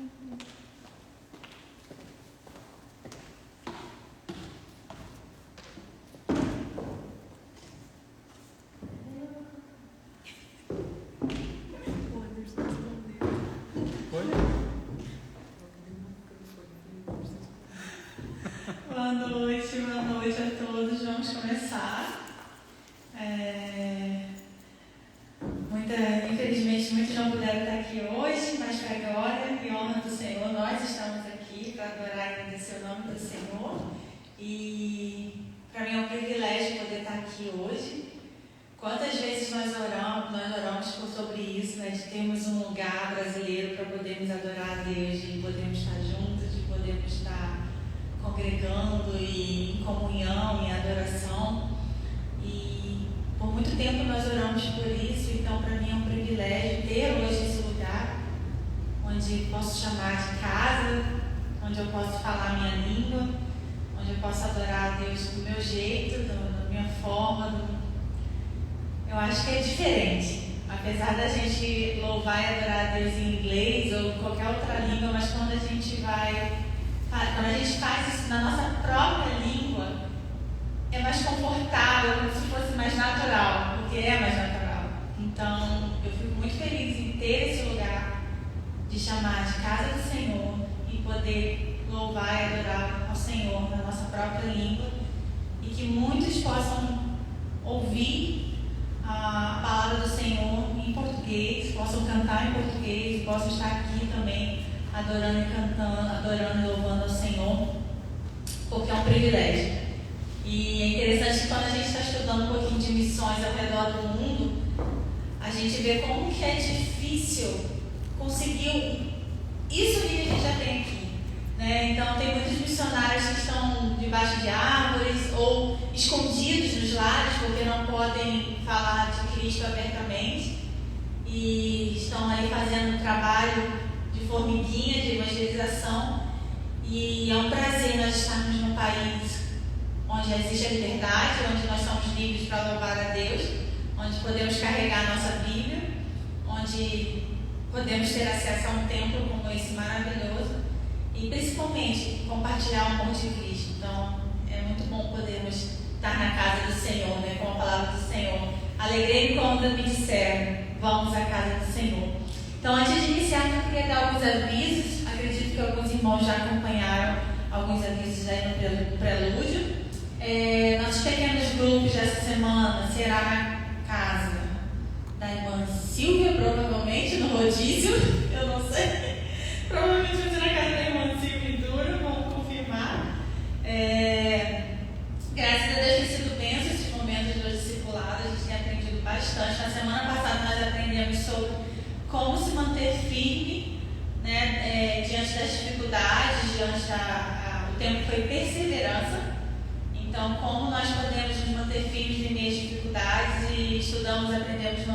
Boa noite a todos. Vamos começar. Infelizmente, muitos não puderam estar aqui hoje, mas para a glória e honra do Senhor, nós estamos aqui para adorar e agradecer o nome do Senhor. E para mim é um privilégio poder estar aqui hoje. Quantas vezes nós oramos sobre isso, né, de termos um lugar brasileiro para podermos adorar a Deus, de podermos estar juntos, de podermos estar congregando e em comunhão, em adoração. E por muito tempo nós oramos por isso, então para mim é um privilégio ter hoje esse lugar onde posso chamar de casa, onde eu posso falar a minha língua, onde eu posso adorar a Deus do meu jeito, da minha forma. Eu acho que é diferente, apesar da gente louvar e adorar a Deus em inglês ou qualquer outra língua, mas quando a gente faz isso na nossa própria língua, é mais confortável, como se fosse mais natural, porque é mais natural. Então, eu fico muito feliz em ter esse lugar de chamar de casa do Senhor e poder louvar e adorar ao Senhor na nossa própria língua e que muitos possam ouvir a palavra do Senhor em português, possam cantar em português, possam estar aqui também adorando e cantando, adorando e louvando ao Senhor, porque é um privilégio. E é interessante que quando a gente está estudando um pouquinho de missões ao redor do mundo, a gente vê como que é difícil conseguir isso que a gente já tem aqui, né? Então tem muitos missionários que estão debaixo de árvores ou escondidos nos lares porque não podem falar de Cristo abertamente e estão ali fazendo um trabalho de formiguinha, de evangelização. E é um prazer nós estarmos num país onde existe a liberdade, onde nós somos livres para louvar a Deus, onde podemos carregar a nossa Bíblia, onde podemos ter acesso a um templo como esse maravilhoso e principalmente compartilhar o amor de Cristo. Então é muito bom podermos estar na casa do Senhor, né, com a palavra do Senhor. Alegrei-me quando me disseram, vamos à casa do Senhor. Então, antes de iniciar, eu queria dar alguns avisos. Acredito que alguns irmãos já acompanharam alguns avisos aí no prelúdio. Nossos pequenos grupos dessa semana será na casa da irmã Silvia, provavelmente, no rodízio. Eu não sei. Provavelmente vai ser na casa da irmã Silvia e Dura, vamos confirmar. Graças a Deus tem sido bênção esses momentos do discipulado, a gente tem aprendido bastante. Na semana passada nós aprendemos sobre como se manter firme, né, diante das dificuldades, o tempo foi perseverança. Então, como nós podemos nos manter firmes em meio às dificuldades, e aprendemos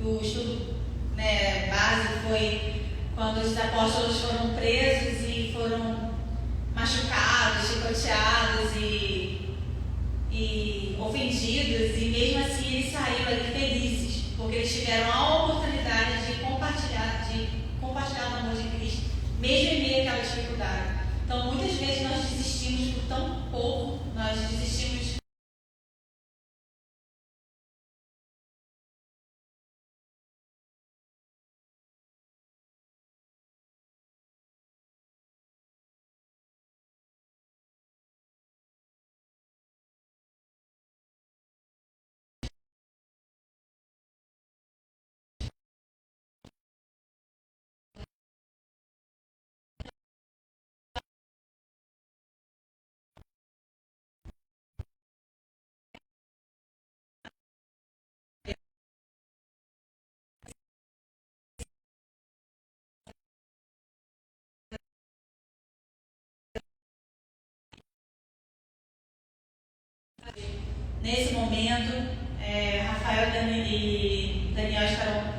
o estudo, né, básico foi quando os apóstolos foram presos e foram machucados, chicoteados e ofendidos, e mesmo assim eles saíram ali felizes, porque eles tiveram a oportunidade de compartilhar o amor de Cristo, mesmo em meio àquela dificuldade. Então, muitas vezes nós desistimos por tão pouco, nós desistimos nesse momento. Rafael e Daniel estarão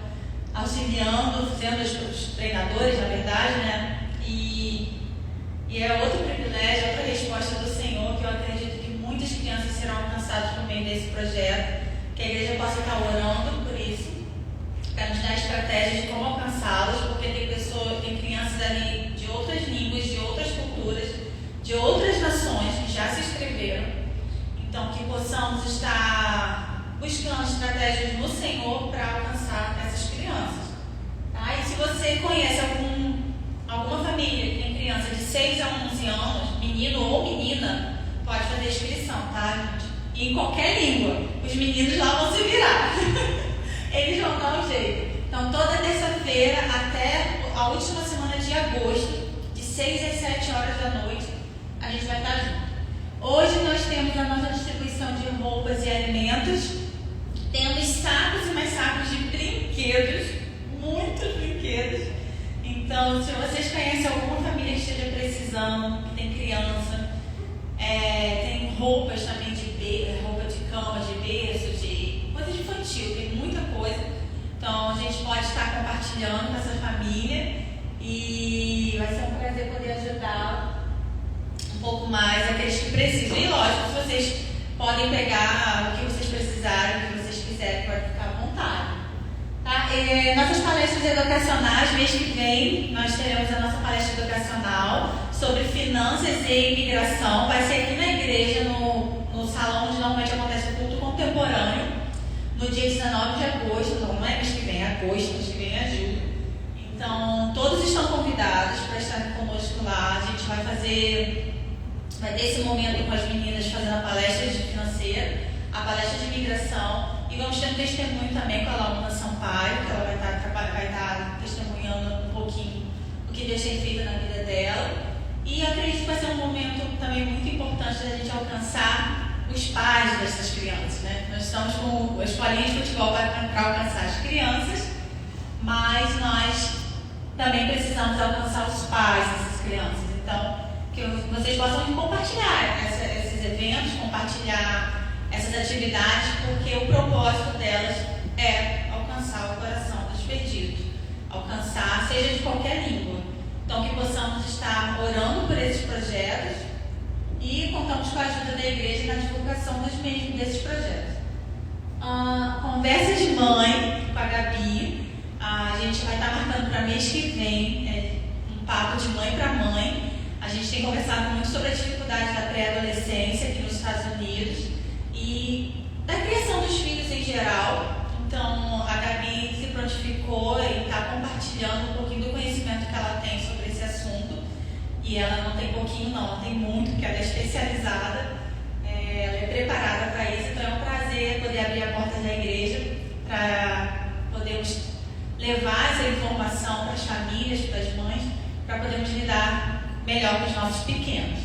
auxiliando, sendo os treinadores, na verdade, né? E é outro privilégio, outra resposta do Senhor, que eu acredito que muitas crianças serão alcançadas por meio desse projeto, que a igreja possa estar orando por isso, para nos dar estratégias de como alcançá-las, porque tem crianças ali possamos estar buscando estratégias no Senhor para alcançar essas crianças. Tá? E se você conhece alguma família que tem criança de 6 a 11 anos, menino ou menina, pode fazer inscrição, tá, gente? E em qualquer língua. Os meninos lá vão se virar. Eles vão dar um jeito. Então, toda terça-feira até a última semana de agosto, de 6 às 7 horas da noite, a gente vai estar junto. Hoje nós temos a nossa distribuição de roupas e alimentos. Temos sacos e mais sacos de brinquedos, muitos brinquedos. Então, se vocês conhecem alguma família que esteja precisando, que tem criança, tem roupas também roupa de cama, de berço, de coisa de infantil, tem muita coisa. Então, a gente pode estar compartilhando com essa família e vai ser um prazer poder ajudar um pouco mais aqueles que precisam. E lógico, se vocês podem pegar o que vocês precisarem, o que vocês quiserem, pode ficar à vontade. Tá? Nossas palestras educacionais, mês que vem, nós teremos a nossa palestra educacional sobre finanças e imigração. Vai ser aqui na igreja, no salão onde normalmente acontece o culto contemporâneo, no dia 19 de agosto. Não é mês que vem, é agosto, mês que vem é julho. Então, todos estão convidados para estarem conosco lá. A gente vai ter esse momento com as meninas fazendo a palestra de financeira, a palestra de imigração, e vamos ter um testemunho também com a Launa Sampaio, que ela vai estar testemunhando um pouquinho o que Deus tem feito na vida dela. E eu acredito que vai ser um momento também muito importante da gente alcançar os pais dessas crianças, né? Nós estamos com a escolinha de futebol para alcançar as crianças, mas nós também precisamos alcançar os pais dessas crianças. Então, que vocês possam compartilhar esses eventos, compartilhar essas atividades, porque o propósito delas é alcançar o coração dos perdidos, alcançar, seja de qualquer língua. Então, que possamos estar orando por esses projetos e contamos com a ajuda da igreja na divulgação desses projetos. Conversa de mãe com a Gabi, a gente vai estar marcando para mês que vem, um papo de mãe para mãe. A gente tem conversado muito sobre a dificuldade da pré-adolescência aqui nos Estados Unidos e da criação dos filhos em geral. Então, a Gabi se prontificou e está compartilhando um pouquinho do conhecimento que ela tem sobre esse assunto. E ela não tem pouquinho, não, ela tem muito, porque ela é especializada, ela é preparada para isso. Então, é um prazer poder abrir a porta da igreja para podermos levar essa informação para as famílias, para as mães, para podermos lidar melhor com os nossos pequenos.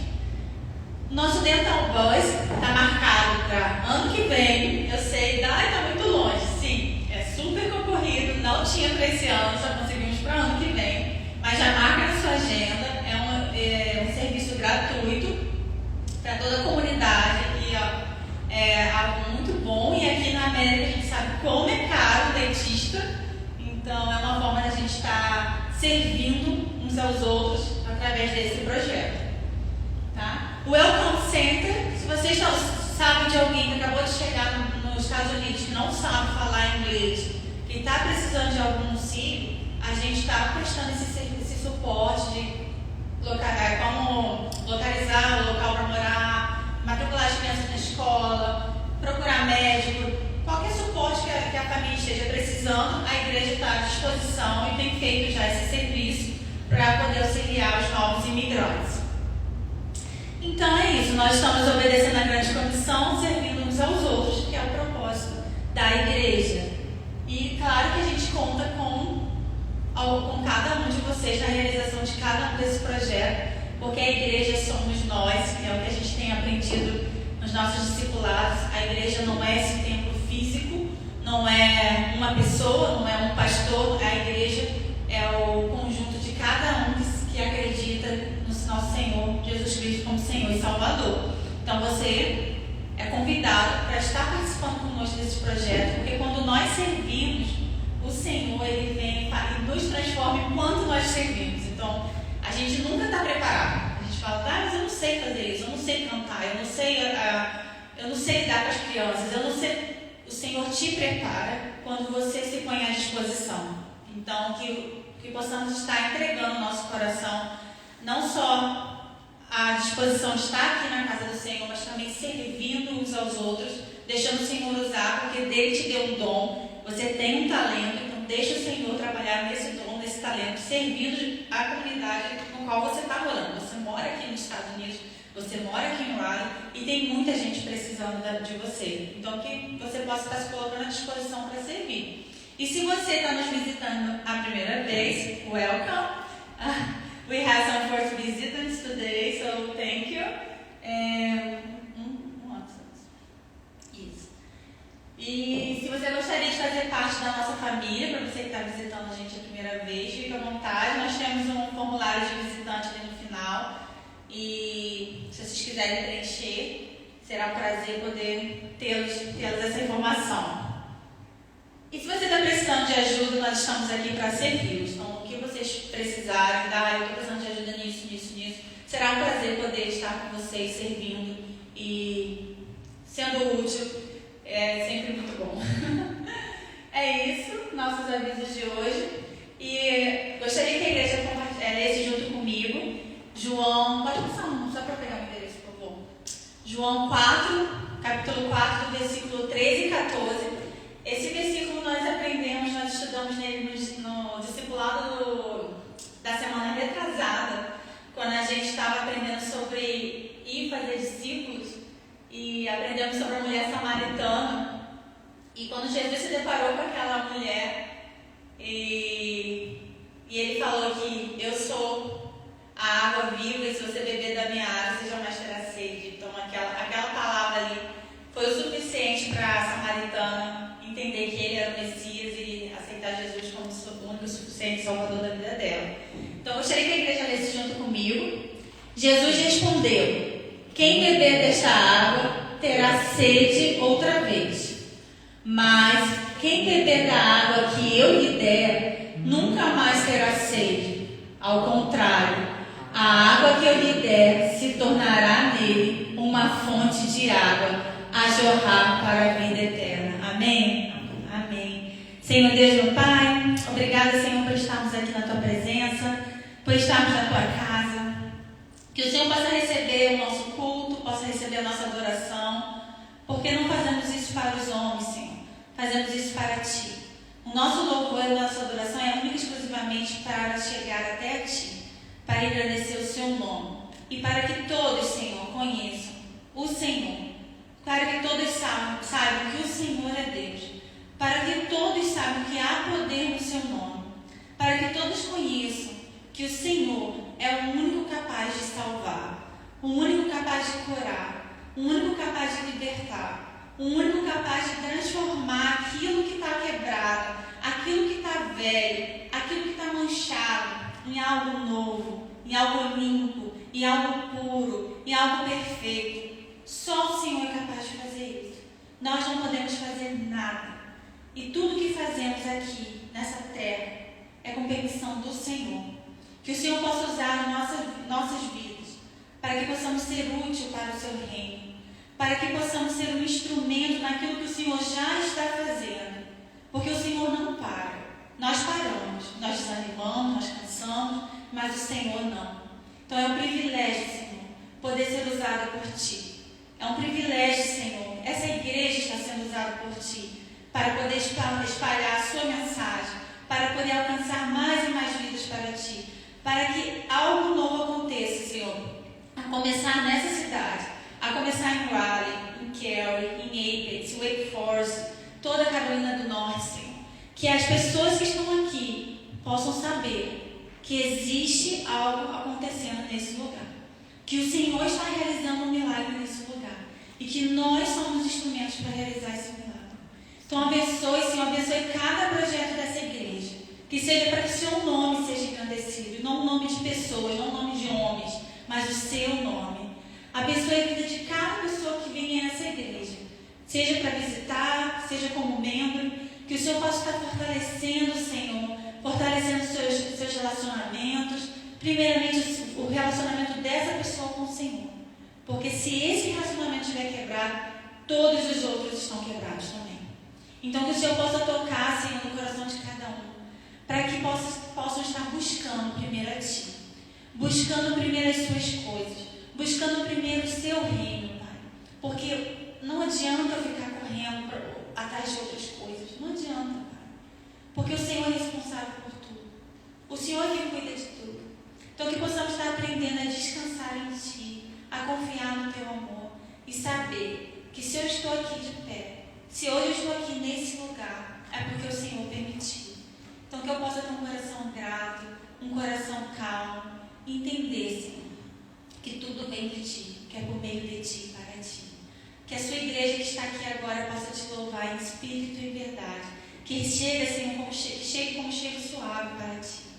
Nosso Dental Bus está marcado para ano que vem. Eu sei, está muito longe, sim, é super concorrido, não tinha para esse ano, só conseguimos para ano que vem, mas já marca na sua agenda. É um serviço gratuito para toda a comunidade e é algo muito bom. E aqui na América a gente sabe como é caro o dentista, então é uma forma da gente estar servindo uns aos outros através desse projeto. Tá? O Welcome Center, se vocês sabem de alguém que acabou de chegar nos Estados Unidos que não sabe falar inglês, que está precisando de algum auxílio, a gente está prestando esse suporte de como localizar o local para morar, matricular as crianças na escola, procurar médico, qualquer suporte que a família esteja precisando, a igreja está à disposição e tem feito já esse serviço para poder auxiliar os novos imigrantes. Então é isso, nós estamos obedecendo a grande comissão, servindo uns aos outros, que é o propósito da igreja. E claro que a gente conta com cada um de vocês na realização de cada um desses projetos, porque a igreja somos nós, que é o que a gente tem aprendido nos nossos discipulados. A igreja não é esse templo físico, não é uma pessoa, não é um pastor. A igreja é o conjunto de cada um que acredita no nosso Senhor Jesus Cristo como Senhor e Salvador. Então você é convidado para estar participando conosco desse projeto, porque quando nós servimos, o Senhor, Ele vem e nos transforma enquanto nós servimos. Então, a gente nunca está preparado. A gente fala, mas eu não sei fazer isso, eu não sei cantar, eu não sei lidar com as crianças, eu não sei. O Senhor te prepara quando você se põe à disposição. Então, que possamos estar entregando o nosso coração, não só à disposição de estar aqui na casa do Senhor, mas também servindo uns aos outros, deixando o Senhor usar, porque dele te deu um dom, você tem um talento, então deixa o Senhor trabalhar nesse dom, nesse talento, servindo a comunidade no qual você está morando. Você mora aqui nos Estados Unidos, você mora aqui em Raleigh e tem muita gente precisando de você. Então que você possa estar se colocando à disposição para servir. E se você está nos visitando a primeira vez, welcome. We have some first visitors today, so thank you. Isso. E se você gostaria de fazer parte da nossa família, para você que está visitando a gente a primeira vez, fique à vontade. Nós temos um formulário de visitante ali no final. E se vocês quiserem preencher, será um prazer poder tê-los essa informação. E se você está precisando de ajuda, nós estamos aqui para servi-los. Então, o que vocês precisarem, eu estou precisando de ajuda nisso, será um prazer poder estar com vocês, servindo e sendo útil. É sempre muito bom. É isso, nossos avisos de hoje. E gostaria que a igreja lesse junto comigo João, pode passar só para pegar o endereço, por favor. João 4, capítulo 4, versículo 13 e 14. Esse versículo nós aprendemos, nós estudamos nele no discipulado da semana retrasada, quando a gente estava aprendendo sobre ir fazer discípulos e aprendemos sobre a mulher samaritana. E quando Jesus se deparou com aquela mulher e ele falou que eu sou a água viva e se você beber da minha água, você jamais terá sede. Então aquela palavra ali foi o suficiente para a samaritana entender que ele era o Messias e aceitar Jesus como o único suficiente salvador da vida dela. Então eu gostaria que a igreja lesse junto comigo. Jesus respondeu: quem beber desta água terá sede outra vez, mas quem beber da água que eu lhe der nunca mais terá sede. Ao contrário, a água que eu lhe der se tornará nele uma fonte de água a jorrar para a vida eterna. Amém? Amém. Senhor Deus, meu Pai, obrigada, Senhor, por estarmos aqui na Tua presença, por estarmos na Tua casa. Que o Senhor possa receber o nosso culto, possa receber a nossa adoração, porque não fazemos isso para os homens, Senhor, fazemos isso para Ti. O nosso louvor e a nossa adoração é única e exclusivamente para chegar até a Ti, para agradecer o Seu nome e para que todos, Senhor, conheçam o Senhor, para que todos saibam que o Senhor é Deus, para que todos saibam que há poder no Seu nome, para que todos conheçam que o Senhor é o único capaz de salvar, o único capaz de curar, o único capaz de libertar, o único capaz de transformar aquilo que está quebrado, aquilo que está velho, aquilo que está manchado, em algo novo, em algo limpo, em algo puro, em algo perfeito. Só o Senhor é capaz de fazer isso. Nós não podemos fazer nada. E tudo que fazemos aqui, nessa terra, é com permissão do Senhor. Que o Senhor possa usar nossas vidas, para que possamos ser úteis para o Seu reino, para que possamos ser um instrumento naquilo que o Senhor já está fazendo. Porque o Senhor não para. Nós paramos, nós desanimamos, nós cansamos, mas o Senhor não. Então é um privilégio, Senhor, poder ser usado por Ti. É um privilégio, Senhor. Essa igreja está sendo usada por Ti para poder espalhar a Sua mensagem, para poder alcançar mais e mais vidas para Ti, para que algo novo aconteça, Senhor, a começar nessa cidade, a começar em Raleigh, em Cary, em Apex, Wake Forest, toda a Carolina do Norte, Senhor. Que as pessoas que estão aqui possam saber que existe algo acontecendo nesse lugar, que o Senhor está realizando um milagre nesse lugar e que nós somos instrumentos para realizar esse milagre. Então abençoe, Senhor, abençoe cada projeto dessa igreja, que seja para que o Seu nome seja engrandecido, não o nome de pessoas, não o nome de homens, mas o Seu nome. Abençoe a vida de cada pessoa que vem a essa igreja, seja para visitar, seja como membro, que o Senhor possa estar fortalecendo, Senhor, fortalecendo seus relacionamentos, primeiramente o relacionamento dessa pessoa com o Senhor. Porque se esse relacionamento estiver quebrado, todos os outros estão quebrados também. Então que o Senhor possa tocar, Senhor, no coração de cada um, para que possam estar buscando primeiro a Ti, buscando primeiro as Suas coisas, buscando primeiro o Seu reino, Pai. Porque não adianta eu ficar correndo correndo atrás de outras coisas. Não adianta, Pai. Porque o Senhor é responsável por tudo. O Senhor é quem cuida de tudo. Então que possamos estar aprendendo a descansar em Ti, a confiar no Teu amor e saber que se eu estou aqui de pé, se hoje eu estou aqui nesse lugar, é porque o Senhor permitiu. Então que eu possa ter um coração grato, um coração calmo, e entender, Senhor, que tudo vem de Ti, que é por meio de Ti, para Ti. Que a Sua igreja que está aqui agora possa Te louvar em espírito e em verdade. Que chegue, Senhor, chegue com um cheiro suave para Ti.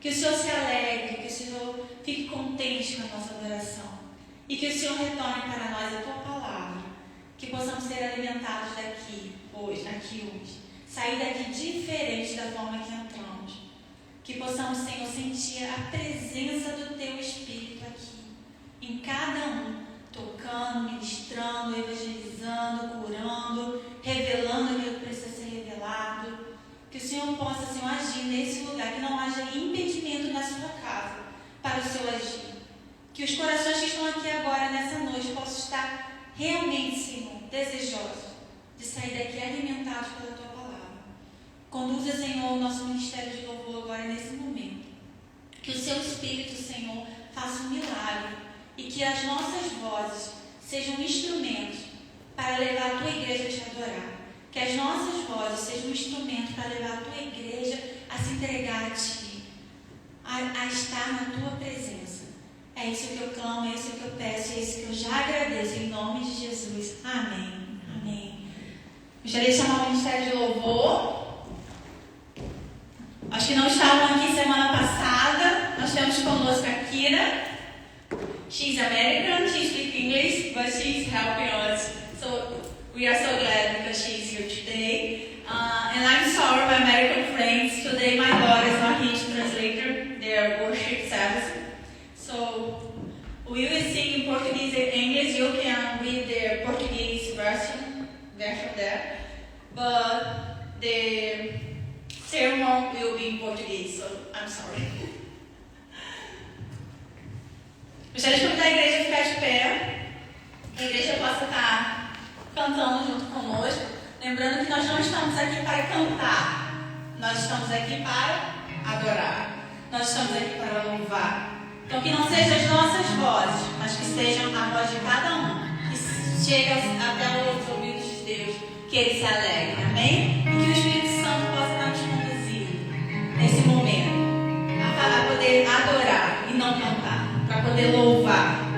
Que o Senhor se alegre, que o Senhor fique contente com a nossa adoração. E que o Senhor retorne para nós a Tua palavra. Que possamos ser alimentados aqui hoje. Sair daqui diferente da forma que entramos. Que possamos, Senhor, sentir a presença do Teu Espírito aqui. Em cada um. Tocando, ministrando, evangelizando, curando, revelando aquilo que precisa ser revelado. Que o Senhor possa, Senhor, agir nesse lugar. Que não haja impedimento na sua casa para o seu agir. Que os corações que estão aqui agora, nessa noite, possam estar realmente, Senhor, desejosos de sair daqui alimentados pela Tua palavra. Conduza, Senhor, o nosso ministério de louvor agora nesse momento. Que o Seu Espírito, Senhor, faça um milagre e que as nossas vozes sejam instrumentos para levar a Tua igreja a Te adorar. Que as nossas vozes sejam um instrumento para levar a Tua igreja a se entregar a Ti, a estar na Tua presença. É isso que eu clamo, é isso que eu peço, é isso que eu já agradeço, em nome de Jesus. Amém. Amém. Gostaria de chamar o Ministério de Louvor. Acho que não estavam aqui semana passada. Nós temos conosco a Kira. She's American, she speaks English, but she's helping us. So we are so glad because she's here today. And I'm sorry, my American friends, today my daughter is not here to translate their worship service. So we will sing in Portuguese and English. You can read the Portuguese version there. But the sermon will be in Portuguese, so I'm sorry. Gostaria de convidar a igreja a ficar de pé. Que a igreja possa estar cantando junto conosco. Lembrando que nós não estamos aqui para cantar. Nós estamos aqui para adorar. Nós estamos aqui para louvar. Então que não sejam as nossas vozes, mas que sejam a voz de cada um. Que chegue até os ouvidos de Deus. Que Ele se alegre. Amém? E que o Espírito Santo possa estar nos conduzindo nesse momento. A poder adorar e não cantar. Para poder louvar.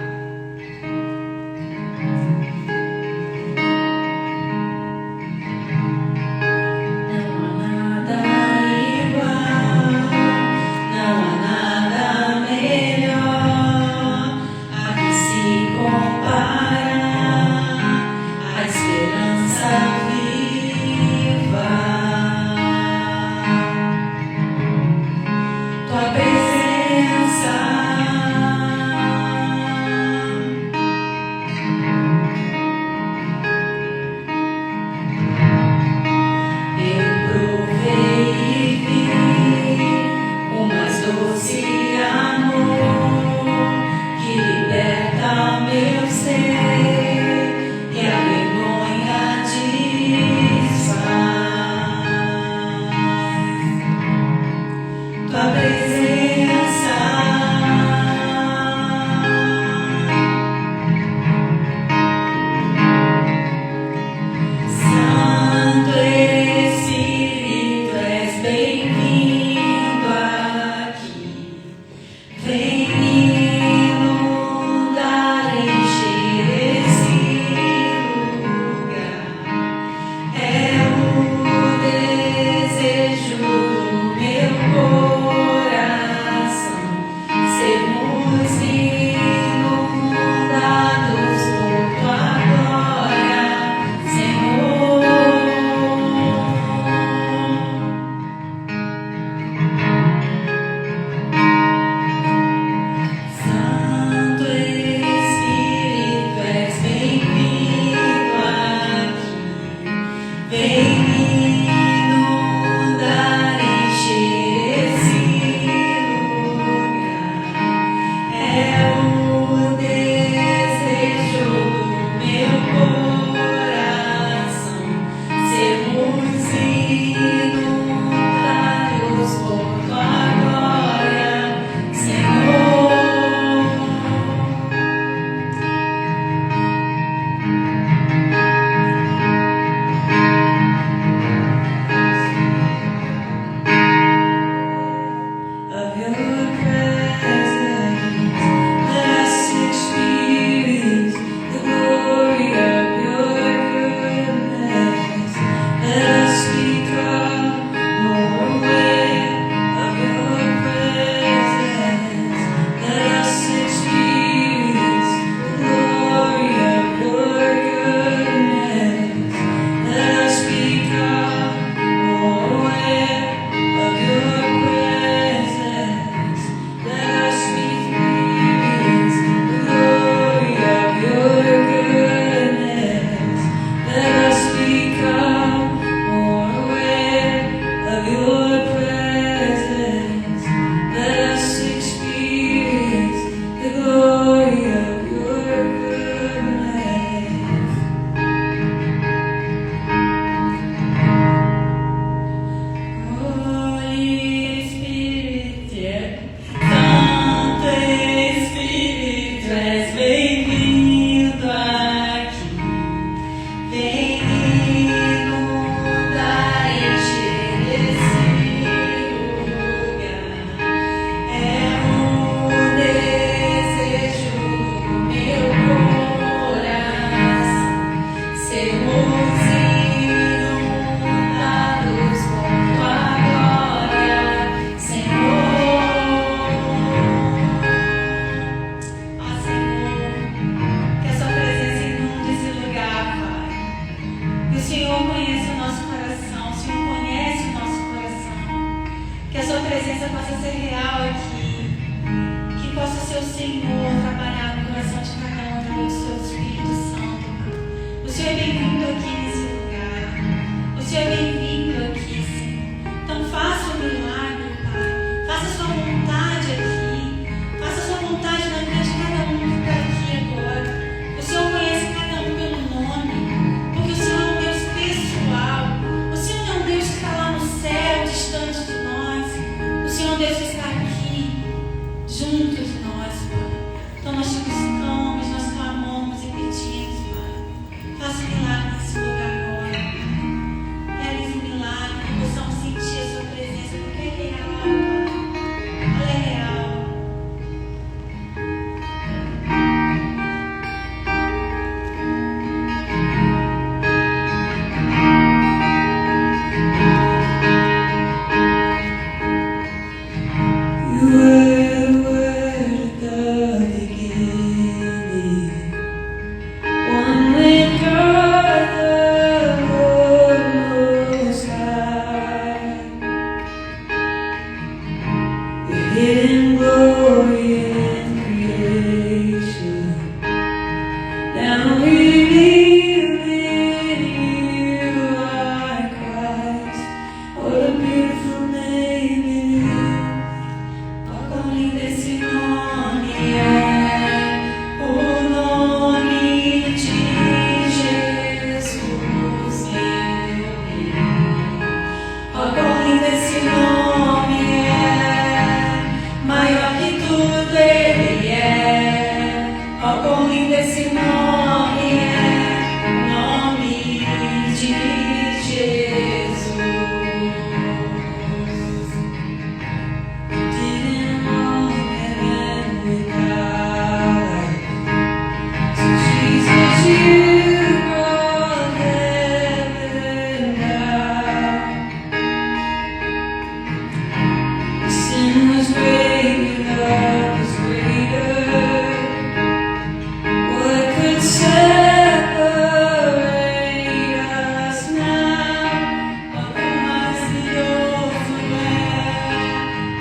Desejo do meu coração. possa ser real aqui, que possa ser o Senhor trabalhar no coração de cada um através do seu Espírito Santo, Pai. O Senhor é bem-vindo aqui nesse lugar. O Senhor é bem-vindo aqui, Senhor. Então faça o milagre, Pai. Faça a sua vontade aqui. Faça a sua vontade na vida de cada um que está aqui agora. O Senhor conhece cada um pelo nome, porque o Senhor é um Deus pessoal. O Senhor não é um Deus que está lá no céu, distante de nós. O Senhor é um Deus que está aqui, junto de nós, Pai. Então nós te buscamos, nós clamamos e pedimos, Pai. Faça um milagre nesse lugar agora. Realize um milagre, que possamos sentir a sua presença, porque é real, Pai. Ela é real. Hidden glory in creation, now revealed in you are Christ. What a beautiful name it is. Ó, quão lindo esse nome é, o nome de Jesus, meu Rei. Ó, quão lindo esse nome é, maior que tudo Ele é. Ó, quão lindo esse nome é, o nome de Jesus. Didn't want heaven without us. So Jesus, you brought heaven down. Sin was great, love was greater. What could separate us now? Oh, quão maravilhoso é,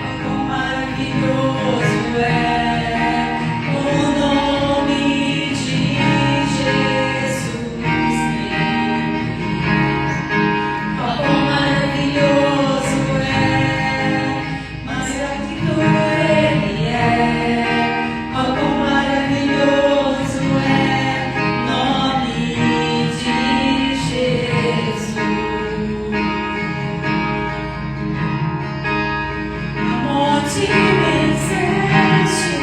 oh, quão maravilhoso é o nome de Jesus, oh, quão maravilhoso é, maior que tudo Ele é. Oh, quão maravilhoso é o nome de Jesus. A morte venceste,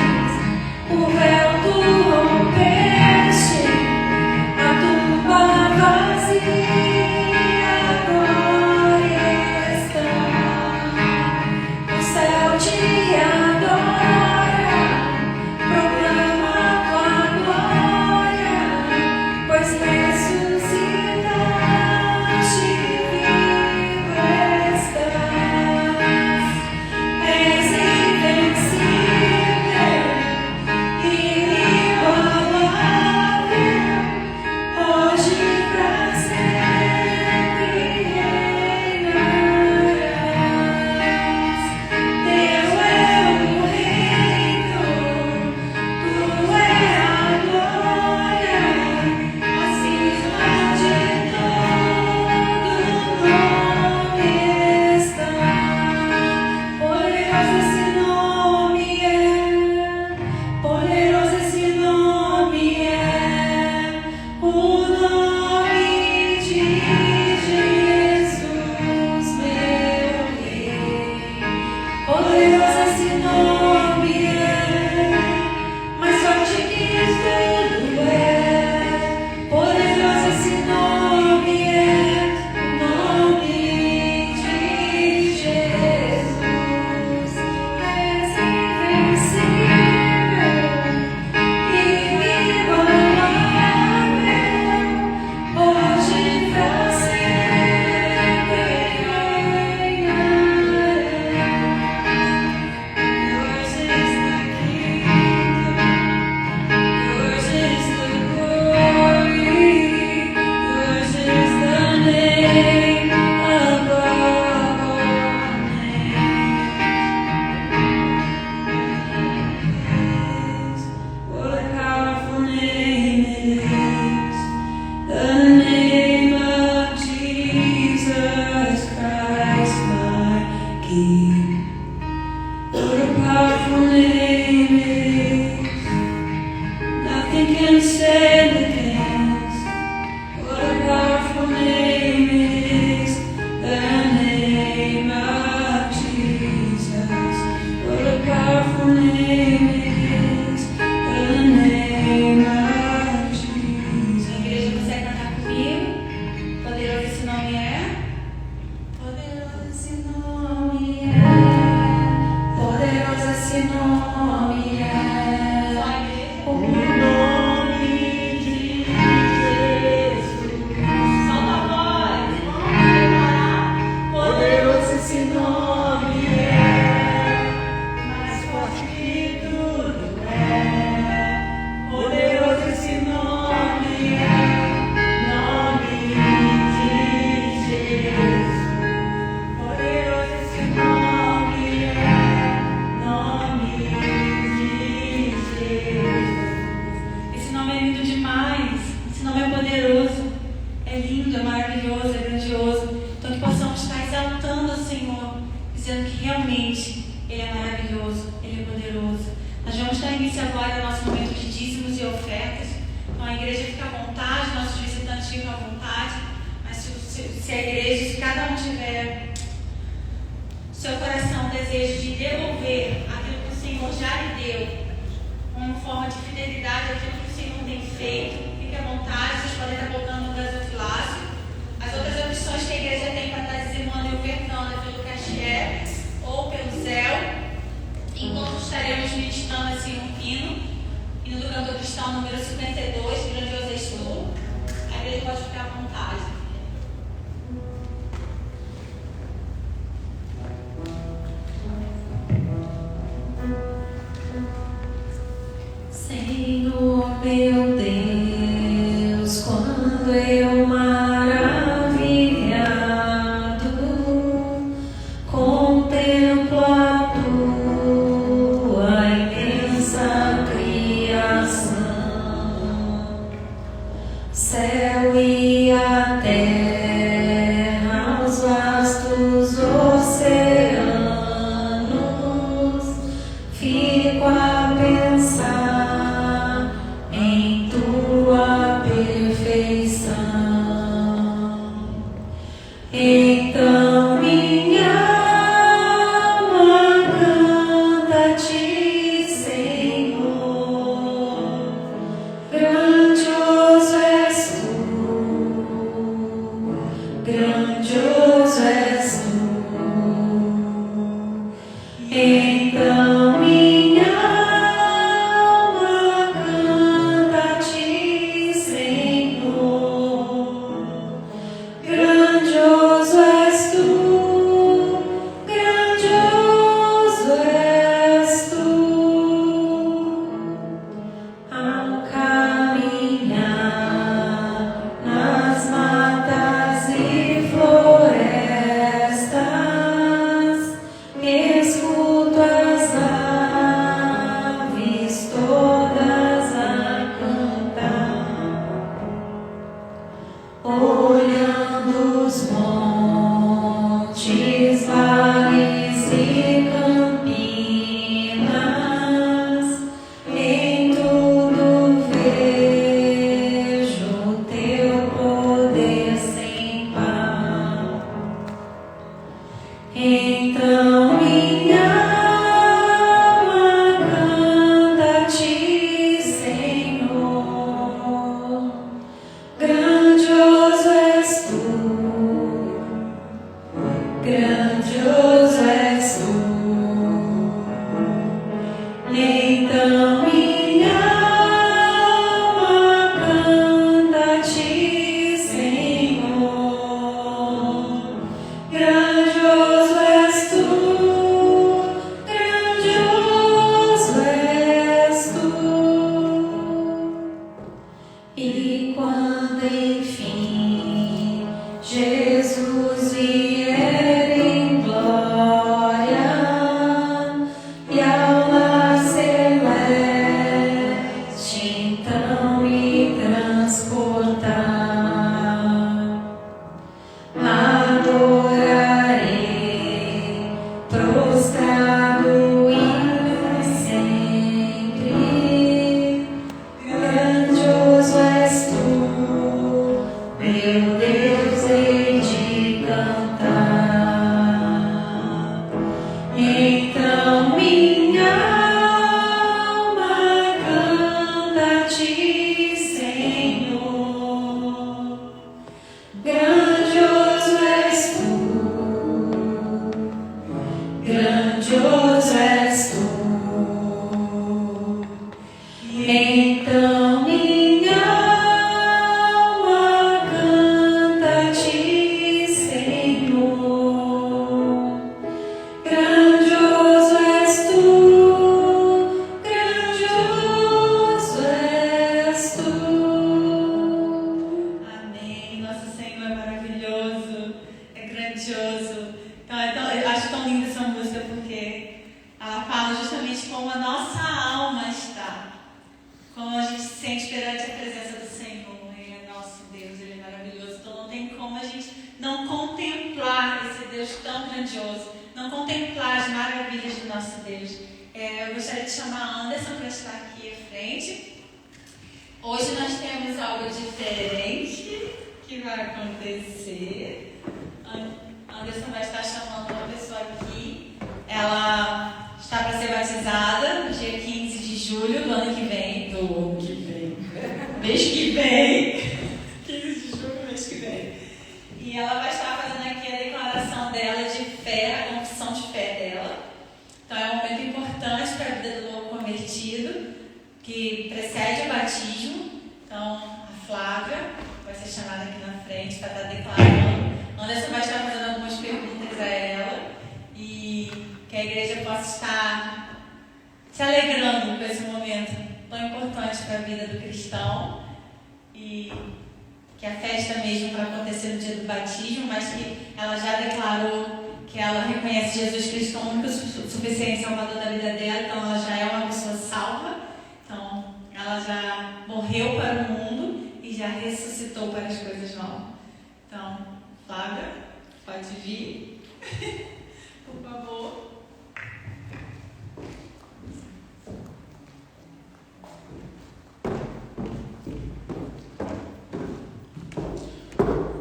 o véu tu rompeste, a tumba vazia, a glória está. O céu te adora, proclama tua glória, pois ressuscitaste, vivo estás. És invencível, inigualável, hoje pra sempre reinarás. Teu é o reino, tu é a glória, acima de todo nome está. Poderoso esse nome é, poderoso esse nome é, o nome de Jesus, meu Rei. Poderoso esse nome é, mais forte que tudo é. Poderoso esse nome é, o nome de Jesus. What a powerful name it is. Nothing can stand against. What a powerful name it is. The name of Jesus. What a powerful name it is. The name of Jesus. A igreja consegue cantar comigo? Poderoso esse nome é? Poderoso esse nome é. Poderoso esse nome é. O nome de Jesus. Solta a voz. Poderoso esse nome é. Mais forte que tudo é. Poderoso esse nome é. Nome de Jesus. Poderoso esse nome é. Nome de Jesus. Esse nome é lindo demais. Esse nome é poderoso. É lindo, é maravilhoso, é grandioso. Então que possamos estar exaltando o Senhor, dizendo que realmente Ele é maravilhoso, Ele é poderoso. Nós vamos dar início agora ao nosso momento de dízimos e ofertas. Então a igreja fica à vontade, nossos visitantes ficam à vontade. Mas se a igreja, se cada um tiver seu coração desejo de devolver aquilo que o Senhor já lhe deu, como forma de fidelidade àquilo que o Senhor tem feito, fique à vontade, vocês podem estar colocando no gasofilácio. As outras opções que a igreja tem para estar dizimando e ofertando é pelo cachê ou pelo Zéu, enquanto estaremos ministrando assim um hino do cantor cristão número 52, Grandioso és tu. A igreja pode ficar à vontade. Senhor meu Deus, quando eu maravilhado contemplo a tua imensa criação, céu e a terra, os vastos oceanos, fico a pensar em tua perfeição. Então minha alma canta-te, Senhor. Grandioso és tu, grandioso és tu. Então minha alma canta-te, Senhor. Grandioso és tu, grandioso és tu. Ao caminhar nas matas e florestas, escuto as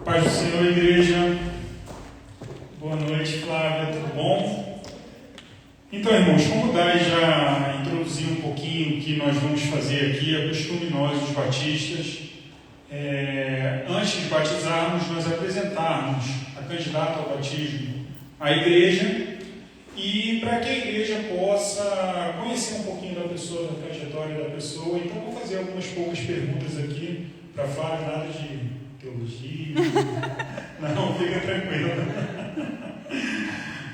Paz do Senhor, igreja. Boa noite, Flávia, tudo bom? Então, irmãos, como o Dai já introduziu um pouquinho o que nós vamos fazer aqui, é costume nós, os batistas, antes de batizarmos, nós apresentarmos a candidata ao batismo à igreja e para que a igreja possa conhecer um pouquinho da pessoa, da trajetória da pessoa. Então, vou fazer algumas poucas perguntas aqui para a Flávia, nada de teologia. Não, fica tranquilo.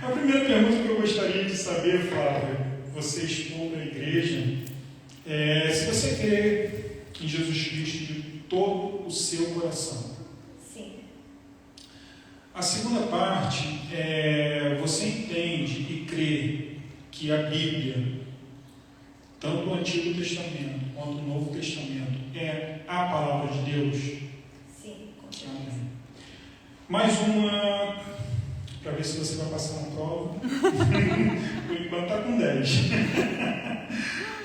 A primeira pergunta que eu gostaria de saber, Flávia, você expondo a igreja, é se você crê em Jesus Cristo de todo o seu coração. Sim. A segunda parte é: você entende e crê que a Bíblia, tanto o Antigo Testamento quanto o Novo Testamento, é a palavra de Deus? Sim, com certeza. Amém. Mais uma, para ver se você vai passar na prova. Por enquanto está com 10.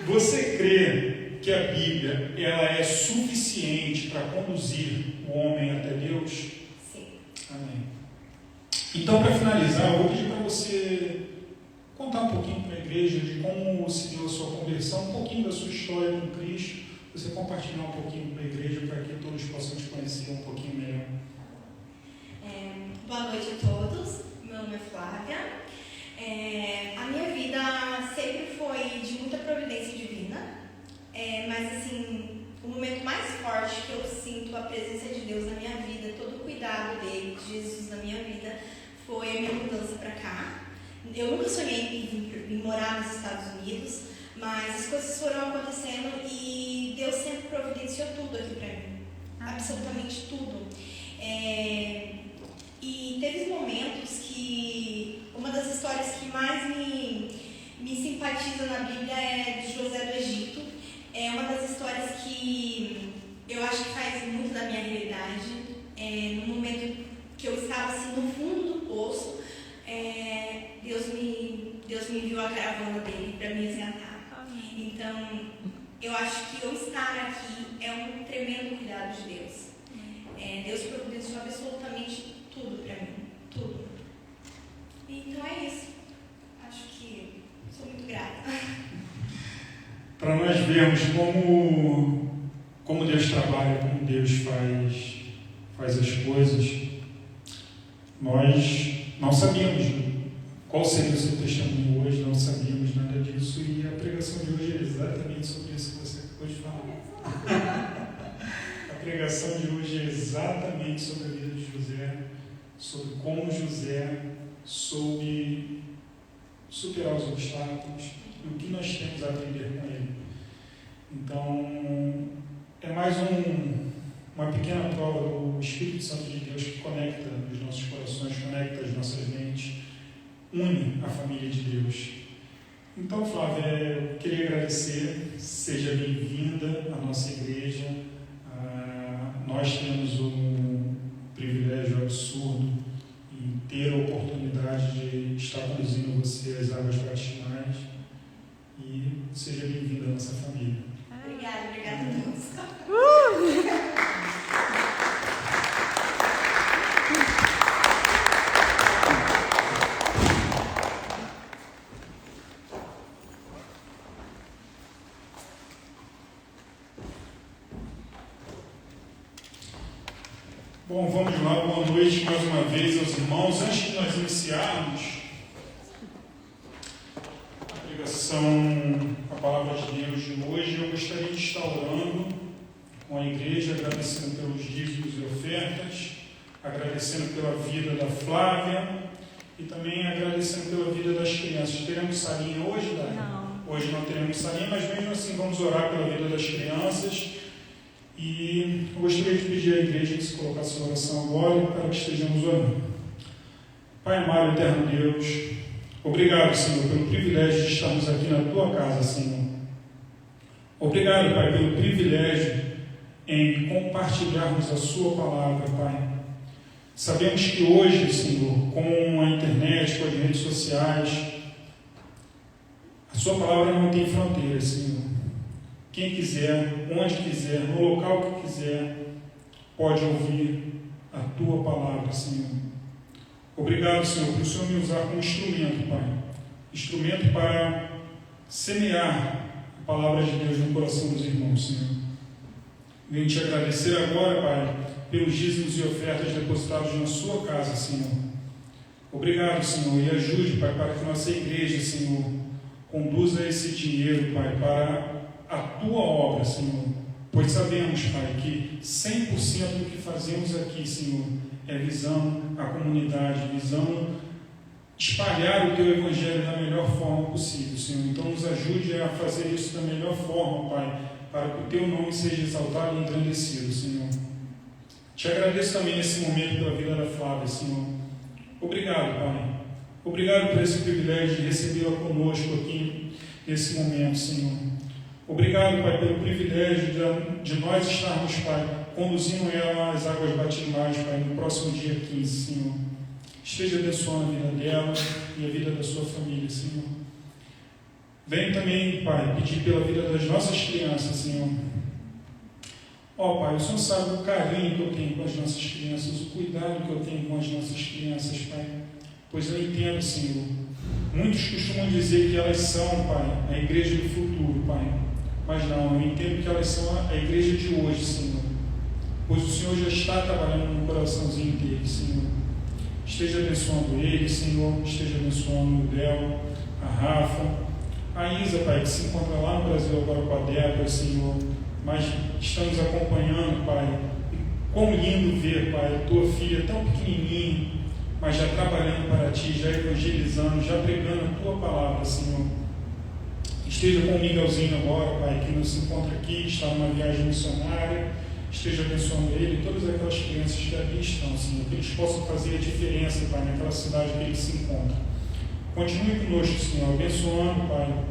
Você crê que a Bíblia ela é suficiente para conduzir o homem até Deus? Sim. Amém. Então, para finalizar, eu vou pedir para você contar um pouquinho para a igreja de como se deu a sua conversão, um pouquinho da sua história com Cristo, você compartilhar um pouquinho com a igreja para que todos possam te conhecer um pouquinho melhor. Boa noite a todos, meu nome é Flávia. A minha vida sempre foi de muita providência divina, mas assim, o momento mais forte que eu sinto a presença de Deus na minha vida, todo o cuidado dele, de Jesus na minha vida, foi a minha mudança para cá. Eu nunca sonhei em morar nos Estados Unidos, mas as coisas foram acontecendo e Deus sempre providenciou tudo aqui para mim, absolutamente tudo. E teve momentos que uma das histórias que mais me simpatiza na Bíblia é de José do Egito. É uma das histórias que eu acho que faz muito da minha realidade. No momento que eu estava assim no fundo do poço, Deus me enviou a caravana dele para me resgatar. Então, eu acho que eu estar aqui é um tremendo cuidado de Deus. Deus providenciou absolutamente tudo para mim, tudo. Então é isso. Acho que sou muito grata. para nós vermos como Deus trabalha, como Deus faz as coisas. Nós não sabíamos qual seria o seu testemunho hoje, não sabíamos nada disso, e a pregação de hoje é exatamente sobre isso que você acabou de falar. A pregação de hoje é exatamente sobre a vida de José, sobre como José soube superar os obstáculos e o que nós temos a aprender com ele. Então, é mais uma pequena prova do Espírito Santo de Deus que conecta os nossos corações, conecta as nossas mentes, une a família de Deus. Então, Flávia, eu queria agradecer, seja bem-vinda à nossa igreja. Nós temos um privilégio absurdo em ter a oportunidade de estar conduzindo você às águas batismais, e seja bem-vinda à nossa família. Obrigada a todos. Bom, vamos lá, boa noite mais uma vez aos irmãos. Antes de nós iniciarmos a pregação, a palavra de Deus de hoje, eu gostaria de estar orando com a igreja, agradecendo pelos dízimos e ofertas, agradecendo pela vida da Flávia e também agradecendo pela vida das crianças. Teremos salinha hoje, Dani? Não. Hoje não teremos salinha, mas mesmo assim vamos orar pela vida das crianças. E eu gostaria de pedir à igreja que se colocasse em oração agora para que estejamos orando. Pai amado, eterno Deus, obrigado, Senhor, pelo privilégio de estarmos aqui na Tua casa, Senhor. Obrigado, Pai, pelo privilégio em compartilharmos a Sua palavra, Pai. Sabemos que hoje, Senhor, com a internet, com as redes sociais, a Sua palavra não tem fronteiras, Senhor. Quem quiser, onde quiser, no local que quiser, pode ouvir a Tua palavra, Senhor. Obrigado, Senhor, por o Senhor me usar como instrumento, Pai. Instrumento para semear a palavra de Deus no coração dos irmãos, Senhor. Venho te agradecer agora, Pai, pelos dízimos e ofertas depositados na Sua casa, Senhor. Obrigado, Senhor, e ajude, Pai, para que nossa igreja, Senhor, conduza esse dinheiro, Pai, para a Tua obra, Senhor, pois sabemos, Pai, que 100% do que fazemos aqui, Senhor, é visando a comunidade, visando espalhar o Teu Evangelho da melhor forma possível, Senhor. Então nos ajude a fazer isso da melhor forma, Pai, para que o Teu nome seja exaltado e engrandecido, Senhor. Te agradeço também nesse momento pela vida da Flávia, Senhor. Obrigado, Pai. Obrigado por esse privilégio de recebê-la conosco aqui nesse momento, Senhor. Obrigado, Pai, pelo privilégio de nós estarmos, Pai, conduzindo ela às águas batismais, Pai, no próximo dia 15, Senhor. Esteja abençoando a vida dela e a vida da sua família, Senhor. Venho também, Pai, pedir pela vida das nossas crianças, Senhor. Pai, o Senhor sabe o carinho que eu tenho com as nossas crianças, o cuidado que eu tenho com as nossas crianças, Pai. Pois eu entendo, Senhor. Muitos costumam dizer que elas são, Pai, a igreja do futuro, Pai. Mas não, eu entendo que elas são a igreja de hoje, Senhor. Pois o Senhor já está trabalhando no coraçãozinho deles, Senhor. Esteja abençoando eles, Senhor. Esteja abençoando o Del, a Rafa, a Isa, Pai, que se encontra lá no Brasil agora com a Débora, Senhor. Mas estamos acompanhando, Pai. E como lindo ver, Pai, a tua filha tão pequenininha, mas já trabalhando para Ti, já evangelizando, já pregando a Tua palavra, Senhor. Esteja com o Miguelzinho agora, Pai, que não se encontra aqui, está numa viagem missionária. Esteja abençoando ele e todas aquelas crianças que ali estão, Senhor, que eles possam fazer a diferença, Pai, naquela cidade que eles se encontram. Continue conosco, Senhor, abençoando, Pai,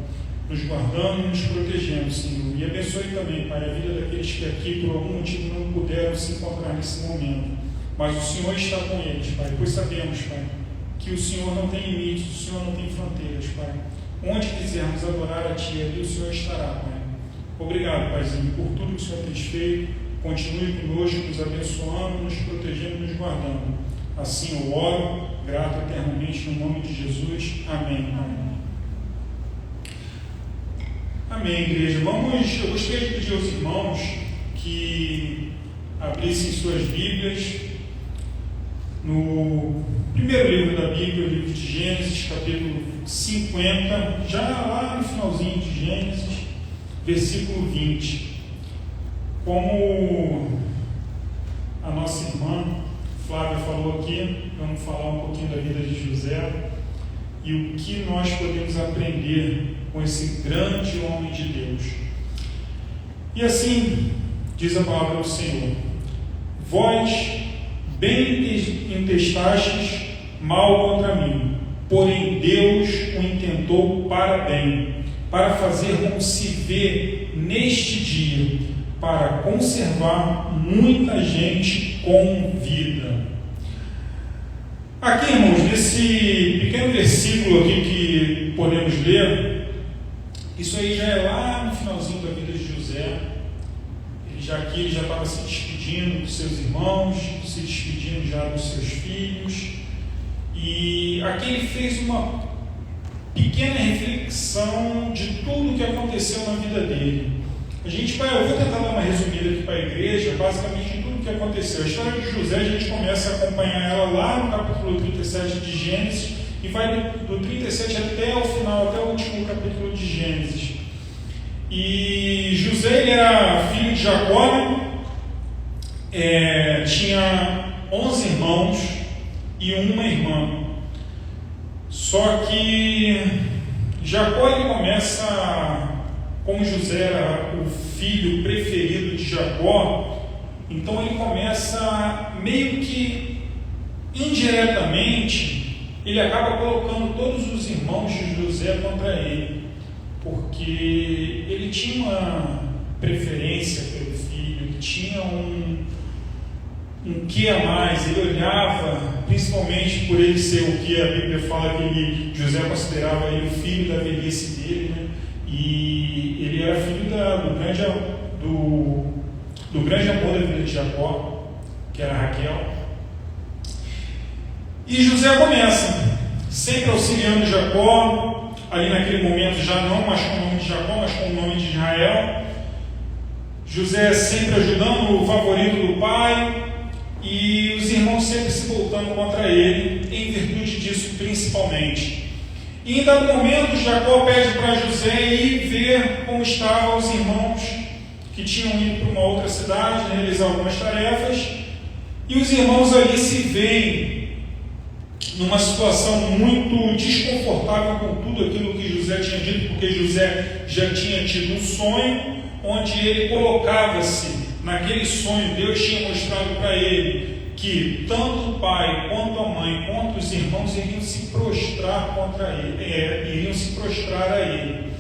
nos guardando e nos protegendo, Senhor. E abençoe também, Pai, a vida daqueles que aqui, por algum motivo, não puderam se encontrar nesse momento. Mas o Senhor está com eles, Pai, pois sabemos, Pai, que o Senhor não tem limites, o Senhor não tem fronteiras, Pai. Onde quisermos adorar a Ti, ali o Senhor estará, Pai. Obrigado, Paizinho, por tudo que o Senhor tem feito. Continue conosco, nos abençoando, nos protegendo e nos guardando. Assim eu oro, grato eternamente, no nome de Jesus. Amém, Pai. Amém, igreja. Eu gostaria de pedir aos irmãos que abrissem suas Bíblias no primeiro livro da Bíblia, o livro de Gênesis, capítulo 50, já lá no finalzinho de Gênesis, versículo 20. Como a nossa irmã Flávia falou aqui, vamos falar um pouquinho da vida de José e o que nós podemos aprender com esse grande homem de Deus. E assim diz a palavra do Senhor: vós bem intestastes mal contra mim, porém Deus o intentou para bem, para fazer como se vê neste dia, para conservar muita gente com vida. Aqui, irmãos, nesse pequeno versículo aqui que podemos ler, isso aí já é lá no finalzinho da vida de José. Ele já estava se despedindo dos seus irmãos, se despedindo já dos seus filhos, e aqui ele fez uma pequena reflexão de tudo o que aconteceu na vida dele. Eu vou tentar dar uma resumida aqui para a igreja, basicamente de tudo o que aconteceu. A história de José, a gente começa a acompanhar ela lá no capítulo 37 de Gênesis, e vai do 37 até o final, até o último capítulo de Gênesis. E José, ele era filho de Jacó, tinha 11 irmãos e uma irmã. Só que Jacó, ele começa, como José era o filho preferido de Jacó, então ele começa meio que indiretamente, ele acaba colocando todos os irmãos de José contra ele, porque ele tinha uma preferência pelo filho, ele tinha um que a mais, ele olhava, principalmente por ele ser o que a Bíblia fala que José considerava ele o filho da velhice dele, né? E ele era filho do grande amor da vida de Jacó, que era Raquel. E José começa, sempre auxiliando Jacó, ali naquele momento já não mais com o nome de Jacó, mas com o nome de Israel. José sempre ajudando o favorito do pai, e os irmãos sempre se voltando contra ele, em virtude disso principalmente. E em dado momento, Jacó pede para José ir ver como estavam os irmãos que tinham ido para uma outra cidade, realizar algumas tarefas, e os irmãos ali se veem numa situação muito desconfortável com tudo aquilo que José tinha dito, porque José já tinha tido um sonho, onde ele colocava-se naquele sonho. Deus tinha mostrado para ele que tanto o pai, quanto a mãe, quanto os irmãos iriam se prostrar contra ele, iriam se prostrar a ele.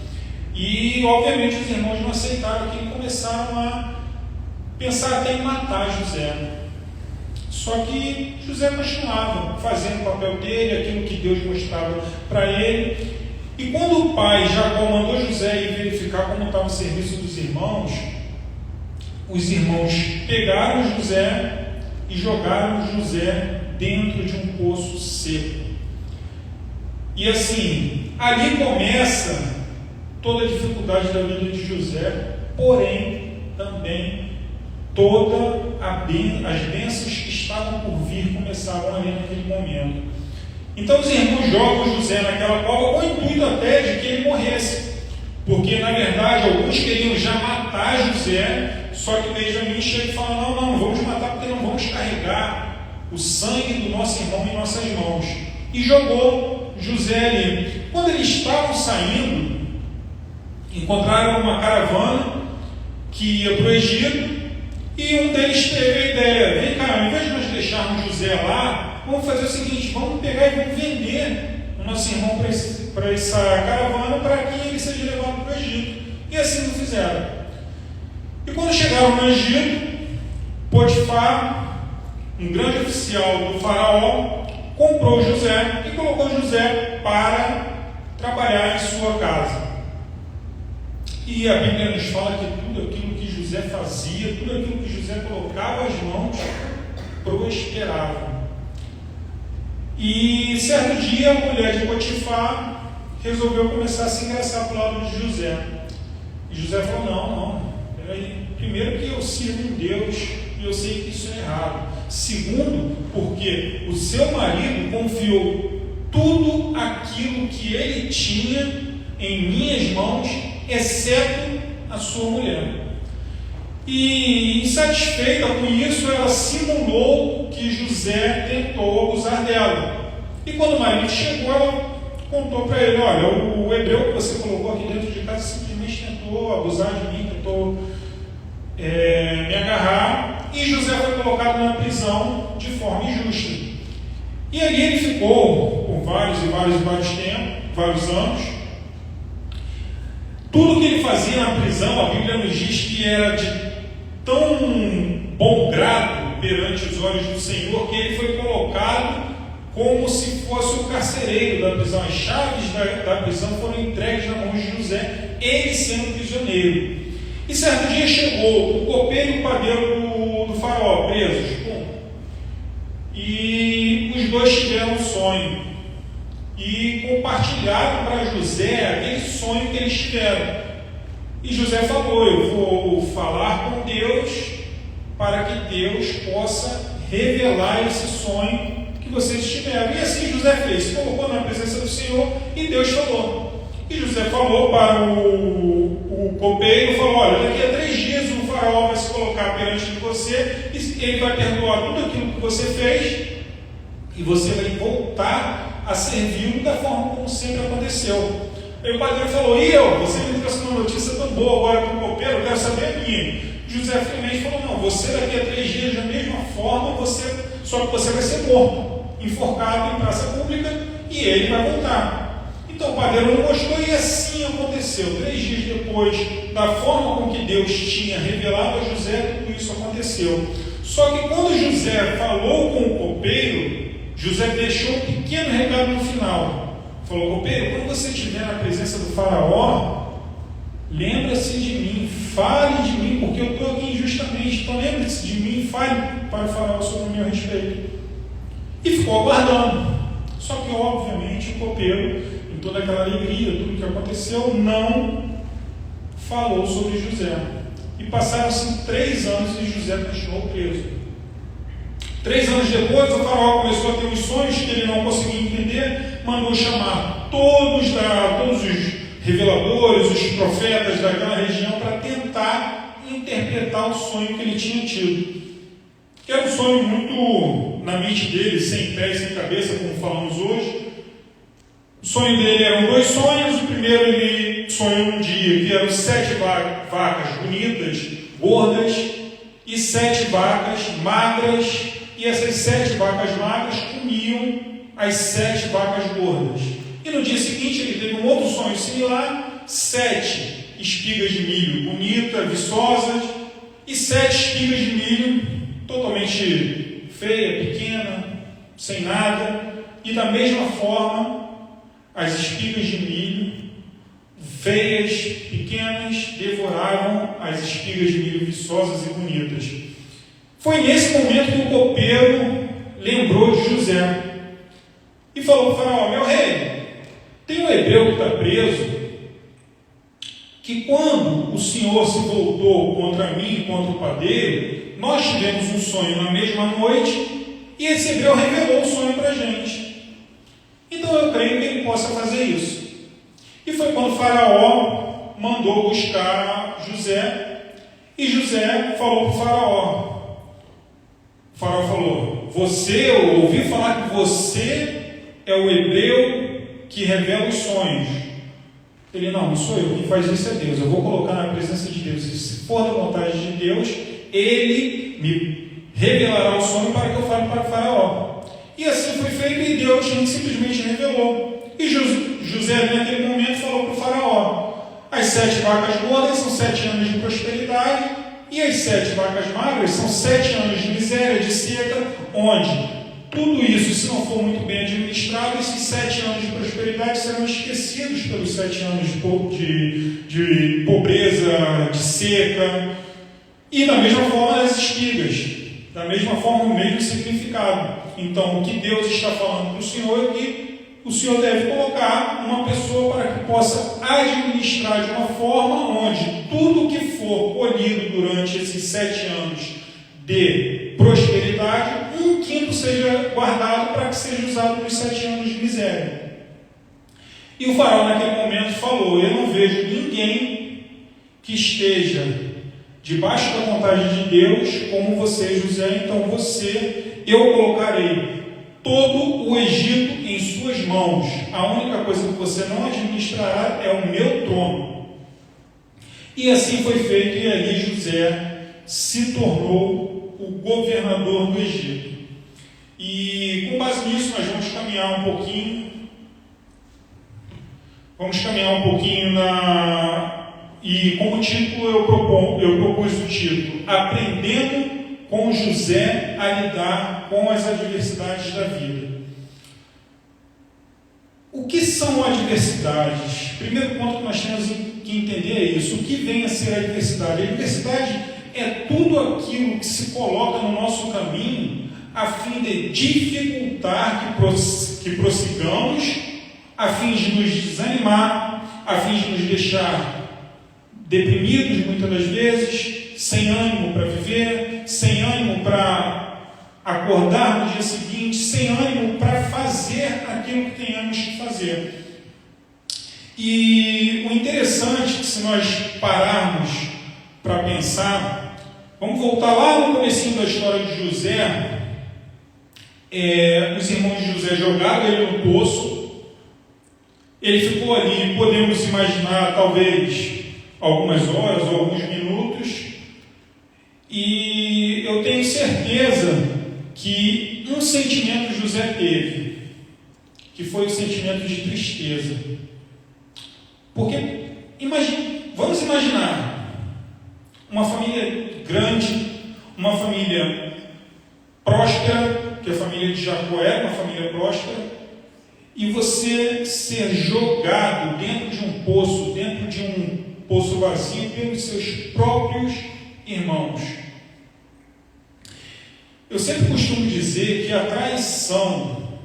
E obviamente os irmãos não aceitaram aquilo e começaram a pensar até em matar José. Só que José continuava fazendo o papel dele, aquilo que Deus mostrava para ele. E quando o pai Jacó mandou José ir verificar como estava o serviço dos irmãos, os irmãos pegaram José e jogaram José dentro de um poço seco. E assim, ali começa toda a dificuldade da vida de José, porém também todas as bênçãos que estavam por vir começavam ali naquele momento. Então os irmãos jogam José naquela cova com o intuito até de que ele morresse, porque na verdade alguns queriam já matar José, só que Benjamim chega e fala: não vamos matar, porque não vamos carregar o sangue do nosso irmão em nossas mãos. E jogou José ali. Quando eles estavam saindo, encontraram uma caravana que ia para o Egito, e um deles teve a ideia: vem cá, ao invés de nós deixarmos José lá, vamos fazer o seguinte, vamos pegar e vamos vender o nosso irmão para essa caravana, para que ele seja levado para o Egito. E assim o fizeram. E quando chegaram no Egito, Potifar, um grande oficial do faraó, comprou José e colocou José para trabalhar em sua casa. E a Bíblia nos fala que tudo aquilo que José fazia, tudo aquilo que José colocava as mãos, prosperava. E certo dia a mulher de Potifar resolveu começar a se engraçar para o lado de José. E José falou, não, peraí. Primeiro que eu sirvo um Deus e eu sei que isso é errado. Segundo, porque o seu marido confiou tudo aquilo que ele tinha em minhas mãos, exceto a sua mulher. E insatisfeita com isso, ela simulou que José tentou abusar dela. E quando o marido chegou, ela contou para ele, olha, o hebreu que você colocou aqui dentro de casa simplesmente tentou abusar de mim, tentou me agarrar, e José foi colocado na prisão de forma injusta. E ali ele ficou por vários anos. Tudo que ele fazia na prisão, a Bíblia nos diz que era de tão bom grado perante os olhos do Senhor, que ele foi colocado como se fosse o carcereiro da prisão. As chaves da prisão foram entregues na mão de José, ele sendo prisioneiro. E certo dia chegou o copeiro e o padeiro do faraó, presos. E os dois tiveram um sonho. E compartilharam para José aquele sonho que eles tiveram. E José falou, eu vou falar com Deus para que Deus possa revelar esse sonho que vocês tiveram. E assim José fez, se colocou na presença do Senhor e Deus falou. E José falou para o copeiro, falou, olha, daqui a 3 dias o faraó vai se colocar perante de você e ele vai perdoar tudo aquilo que você fez e você vai voltar a servi-lo da forma como sempre aconteceu. Aí o padeiro falou, você me trouxe uma notícia tão boa agora para o copeiro, eu quero saber a minha. José finalmente falou, não, você daqui a 3 dias da mesma forma, só que você vai ser morto, enforcado em praça pública e ele vai voltar. Então o padeiro não gostou e assim aconteceu. 3 dias depois, da forma com que Deus tinha revelado a José, tudo isso aconteceu. Só que quando José falou com o copeiro, José deixou um pequeno recado no final. Falou, copeiro, quando você estiver na presença do faraó, lembra-se de mim, fale de mim, porque eu estou aqui injustamente. Então lembre-se de mim e fale para o faraó sobre o meu respeito. E ficou aguardando. Só que obviamente o copeiro, em toda aquela alegria, tudo que aconteceu, não falou sobre José. E passaram-se 3 anos e José continuou preso. 3 anos depois, o faraó começou a ter uns sonhos que ele não conseguia entender, mandou chamar todos os reveladores, os profetas daquela região para tentar interpretar o sonho que ele tinha tido. Que era um sonho muito na mente dele, sem pé e sem cabeça, como falamos hoje. O sonho dele eram 2 sonhos. O primeiro, ele sonhou um dia que eram 7 vacas bonitas, gordas, e 7 vacas magras, e essas 7 vacas magras comiam as 7 vacas gordas. E no dia seguinte ele teve um outro sonho similar, 7 espigas de milho bonitas, viçosas, e 7 espigas de milho totalmente feia, pequena, sem nada, e da mesma forma as espigas de milho feias, pequenas, devoravam as espigas de milho viçosas e bonitas. Foi nesse momento que o copeiro lembrou de José e falou para o faraó, meu rei, tem um hebreu que está preso, que quando o Senhor se voltou contra mim e contra o padeiro, nós tivemos um sonho na mesma noite e esse hebreu revelou o sonho para a gente. Então eu creio que ele possa fazer isso. E foi quando o faraó mandou buscar José e José falou para o faraó. O faraó falou, eu ouvi falar que você é o hebreu que revela os sonhos. Ele, não sou eu, quem faz isso é Deus. Eu vou colocar na presença de Deus. E se for da vontade de Deus, ele me revelará o sonho para que eu fale para o faraó. E assim foi feito e Deus simplesmente revelou. E José, naquele momento, falou para o faraó, as 7 vacas gordas são 7 anos de prosperidade e as 7 vacas magras são 7 anos de miséria, de seca, onde tudo isso, se não for muito bem administrado, esses 7 anos de prosperidade serão esquecidos pelos 7 anos de pobreza, de seca. E da mesma forma as espigas, da mesma forma o mesmo significado. Então o que Deus está falando para o Senhor é que o Senhor deve colocar uma pessoa para que possa administrar de uma forma onde tudo que for colhido durante esses 7 anos de prosperidade, 1/5 seja guardado para que seja usado nos 7 anos de miséria. E o faraó naquele momento falou: eu não vejo ninguém que esteja debaixo da vontade de Deus como você, José, então eu colocarei todo o Egito em suas mãos. A única coisa que você não administrará é o meu trono. E assim foi feito, e ali José se tornou o governador do Egito. E com base nisso nós vamos caminhar um pouquinho. E como título eu propus o título Aprendendo com José a lidar com as adversidades da vida. O que são adversidades? Primeiro ponto que nós temos que entender é isso. O que vem a ser a adversidade? A adversidade é tudo aquilo que se coloca no nosso caminho a fim de dificultar que prossigamos, a fim de nos desanimar, a fim de nos deixar deprimidos muitas das vezes, sem ânimo para viver, sem ânimo para acordar no dia seguinte, sem ânimo para fazer aquilo que tenhamos que fazer. E o interessante é que, se nós pararmos para pensar, vamos voltar lá no comecinho da história de José. Os irmãos de José jogaram ele no poço, ele ficou ali, podemos imaginar, talvez algumas horas ou alguns minutos, e eu tenho certeza que um sentimento José teve, que foi o sentimento de tristeza. Porque, vamos imaginar uma família grande, uma família próspera, que a família de Jacó era uma família próspera, e você ser jogado dentro de um poço vazio pelos seus próprios irmãos. Eu sempre costumo dizer que a traição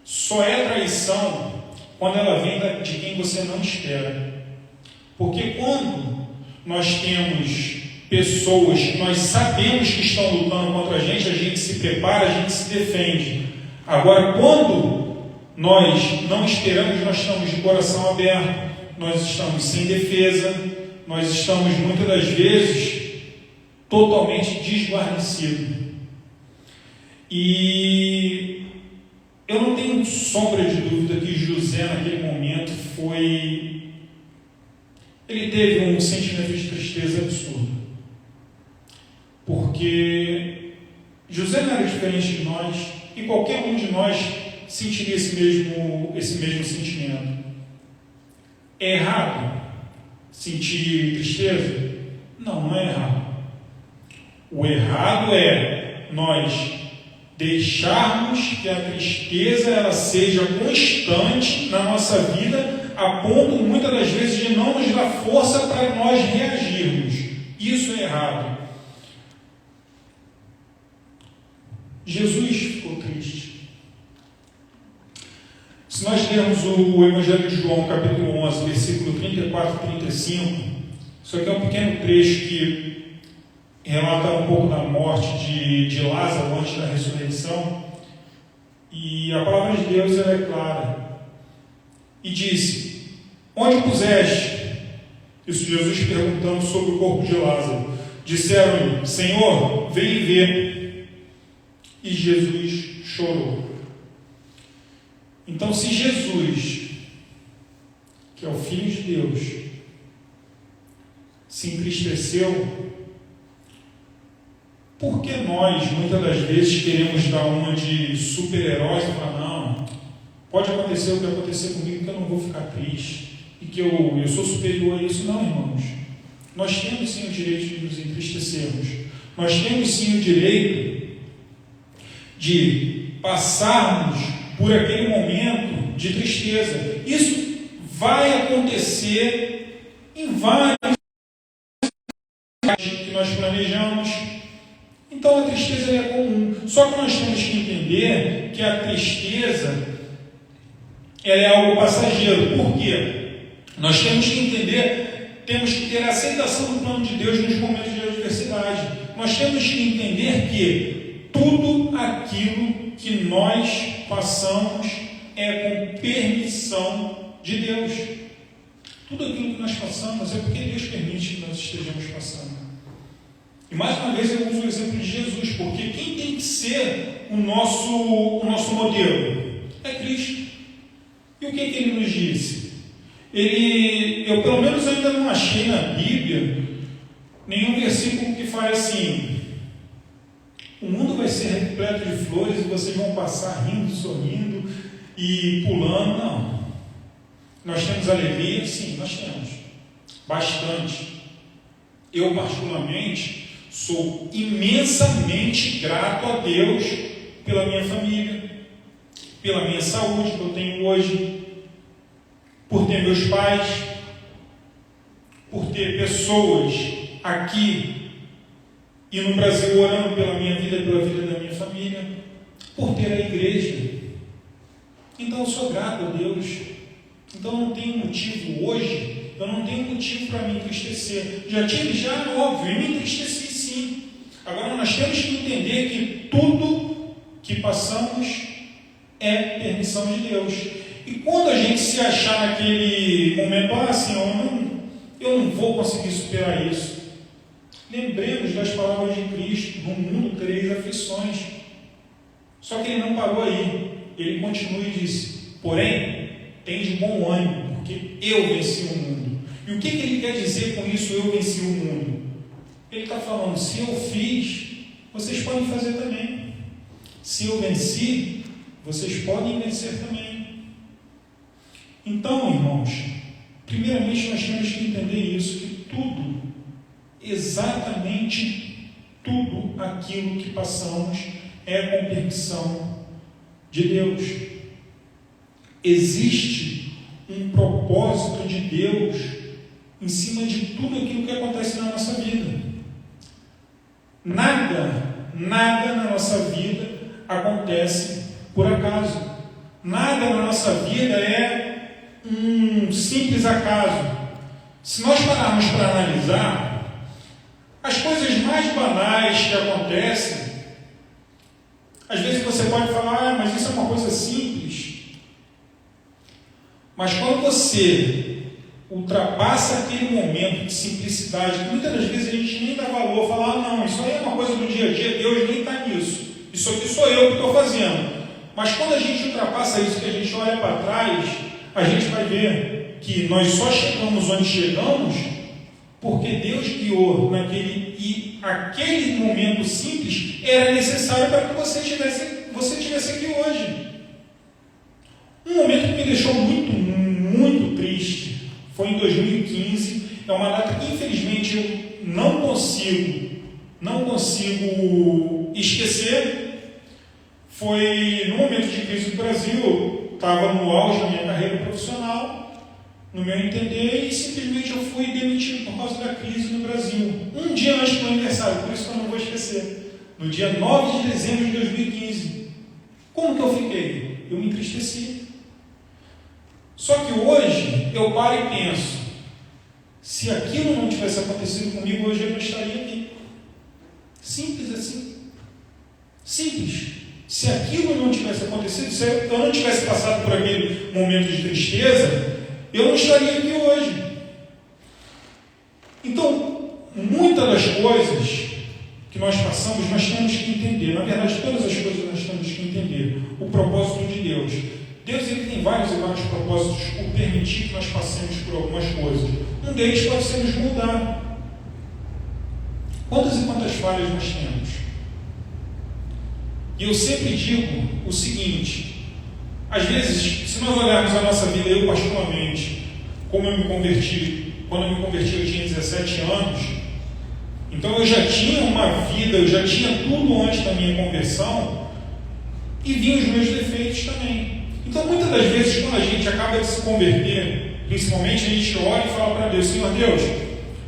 só é traição quando ela vem de quem você não espera. Porque quando nós temos pessoas que nós sabemos que estão lutando contra a gente se prepara, a gente se defende. Agora, quando nós não esperamos, nós estamos de coração aberto, nós estamos sem defesa, nós estamos muitas das vezes totalmente desguarnecidos. E eu não tenho sombra de dúvida que José naquele momento ele teve um sentimento de tristeza absurdo, porque José não era diferente de nós, e qualquer um de nós sentiria esse mesmo sentimento. É errado sentir tristeza? Não, não é errado. O errado é nós deixarmos que a tristeza ela seja constante na nossa vida, a ponto muitas das vezes de não nos dar força para nós reagirmos. Isso é errado. Jesus ficou triste. Se nós lermos o Evangelho de João, capítulo 11, versículo 34 e 35, isso aqui é um pequeno trecho que relata um pouco da morte de Lázaro antes da ressurreição, e a palavra de Deus ela é clara, e disse: onde o puseste? Isso Jesus perguntando sobre o corpo de Lázaro. Disseram-lhe: Senhor, vem e vê. E Jesus chorou. Então, se Jesus, que é o Filho de Deus, se entristeceu, por que nós, muitas das vezes, queremos dar uma de super-heróis e falar: não, pode acontecer o que acontecer comigo, que eu não vou ficar triste, e que eu sou superior a isso? Não, irmãos. Nós temos sim o direito de nos entristecermos. Nós temos sim o direito de passarmos por aquele momento de tristeza. Isso vai acontecer em vários que nós planejamos. Então a tristeza é comum. Só que nós temos que entender que a tristeza ela é algo passageiro. Por quê? Nós temos que entender, temos que ter a aceitação do plano de Deus nos momentos de adversidade. Nós temos que entender que tudo aquilo que nós passamos é com permissão de Deus. Tudo aquilo que nós passamos é porque Deus permite que nós estejamos passando. E mais uma vez eu uso o exemplo de Jesus, porque quem tem que ser o nosso modelo? É Cristo. E o que ele nos disse? Eu pelo menos ainda não achei na Bíblia nenhum versículo que fale assim: o mundo vai ser repleto de flores e vocês vão passar rindo, sorrindo e pulando. Não. Nós temos alegria? Sim, nós temos. Bastante. Eu, particularmente, sou imensamente grato a Deus pela minha família, pela minha saúde que eu tenho hoje, por ter meus pais, por ter pessoas aqui e no Brasil orando pela minha vida e pela vida da minha família, por ter a igreja. Então eu sou grato a Deus. Então não tenho motivo hoje, eu não tenho motivo para me entristecer. Já tive, óbvio, eu me entristeci sim. Agora nós temos que entender que tudo que passamos é permissão de Deus. E quando a gente se achar naquele momento, Senhor, eu não vou conseguir superar isso. Lembremos das palavras de Cristo: no mundo tereis aflições. Só que ele não parou aí. Ele continua e disse: porém, tem de bom ânimo, porque eu venci o mundo. E o que ele quer dizer com isso, eu venci o mundo? Ele está falando: se eu fiz, vocês podem fazer também. Se eu venci, vocês podem vencer também. Então, irmãos, primeiramente nós temos que entender isso, que tudo, exatamente tudo aquilo que passamos é com permissão de Deus. Existe um propósito de Deus em cima de tudo aquilo que acontece na nossa vida. Nada na nossa vida acontece por acaso. Nada na nossa vida é um simples acaso. Se nós pararmos para analisar, as coisas mais banais que acontecem, às vezes você pode falar: mas isso é uma coisa simples. Mas quando você ultrapassa aquele momento de simplicidade, que muitas das vezes a gente nem dá valor, fala: não, isso aí é uma coisa do dia a dia, Deus nem está nisso, isso aqui sou eu que estou fazendo. Mas quando a gente ultrapassa isso, que a gente olha para trás, a gente vai ver que nós só chegamos onde chegamos porque Deus guiou naquele, e aquele momento simples era necessário para que você estivesse aqui hoje. Um momento que me deixou muito triste foi em 2015. É uma data que infelizmente eu não consigo esquecer. Foi no momento de crise do Brasil, estava no auge da minha carreira profissional, no meu entender, e simplesmente eu fui demitido por causa da crise no Brasil. Um dia antes do meu aniversário, por isso que eu não vou esquecer. No dia 9 de dezembro de 2015. Como que eu fiquei? Eu me entristeci. Só que hoje eu paro e penso: se aquilo não tivesse acontecido comigo, hoje eu não estaria aqui. Simples assim. Simples. Se aquilo não tivesse acontecido, se eu não tivesse passado por aquele momento de tristeza, eu não estaria aqui hoje. Então, muitas das coisas que nós passamos, nós temos que entender. Na verdade, todas as coisas nós temos que entender o propósito de Deus. Deus, ele tem vários e vários propósitos por permitir que nós passemos por algumas coisas. Um deles pode ser nos moldar. Quantas e quantas falhas nós temos? E eu sempre digo o seguinte: às vezes, se nós olharmos a nossa vida, eu particularmente, como eu me converti, quando eu me converti eu tinha 17 anos, então eu já tinha uma vida, eu já tinha tudo antes da minha conversão, e vi os meus defeitos também. Então muitas das vezes, quando a gente acaba de se converter, principalmente, a gente ora e fala para Deus: Senhor Deus,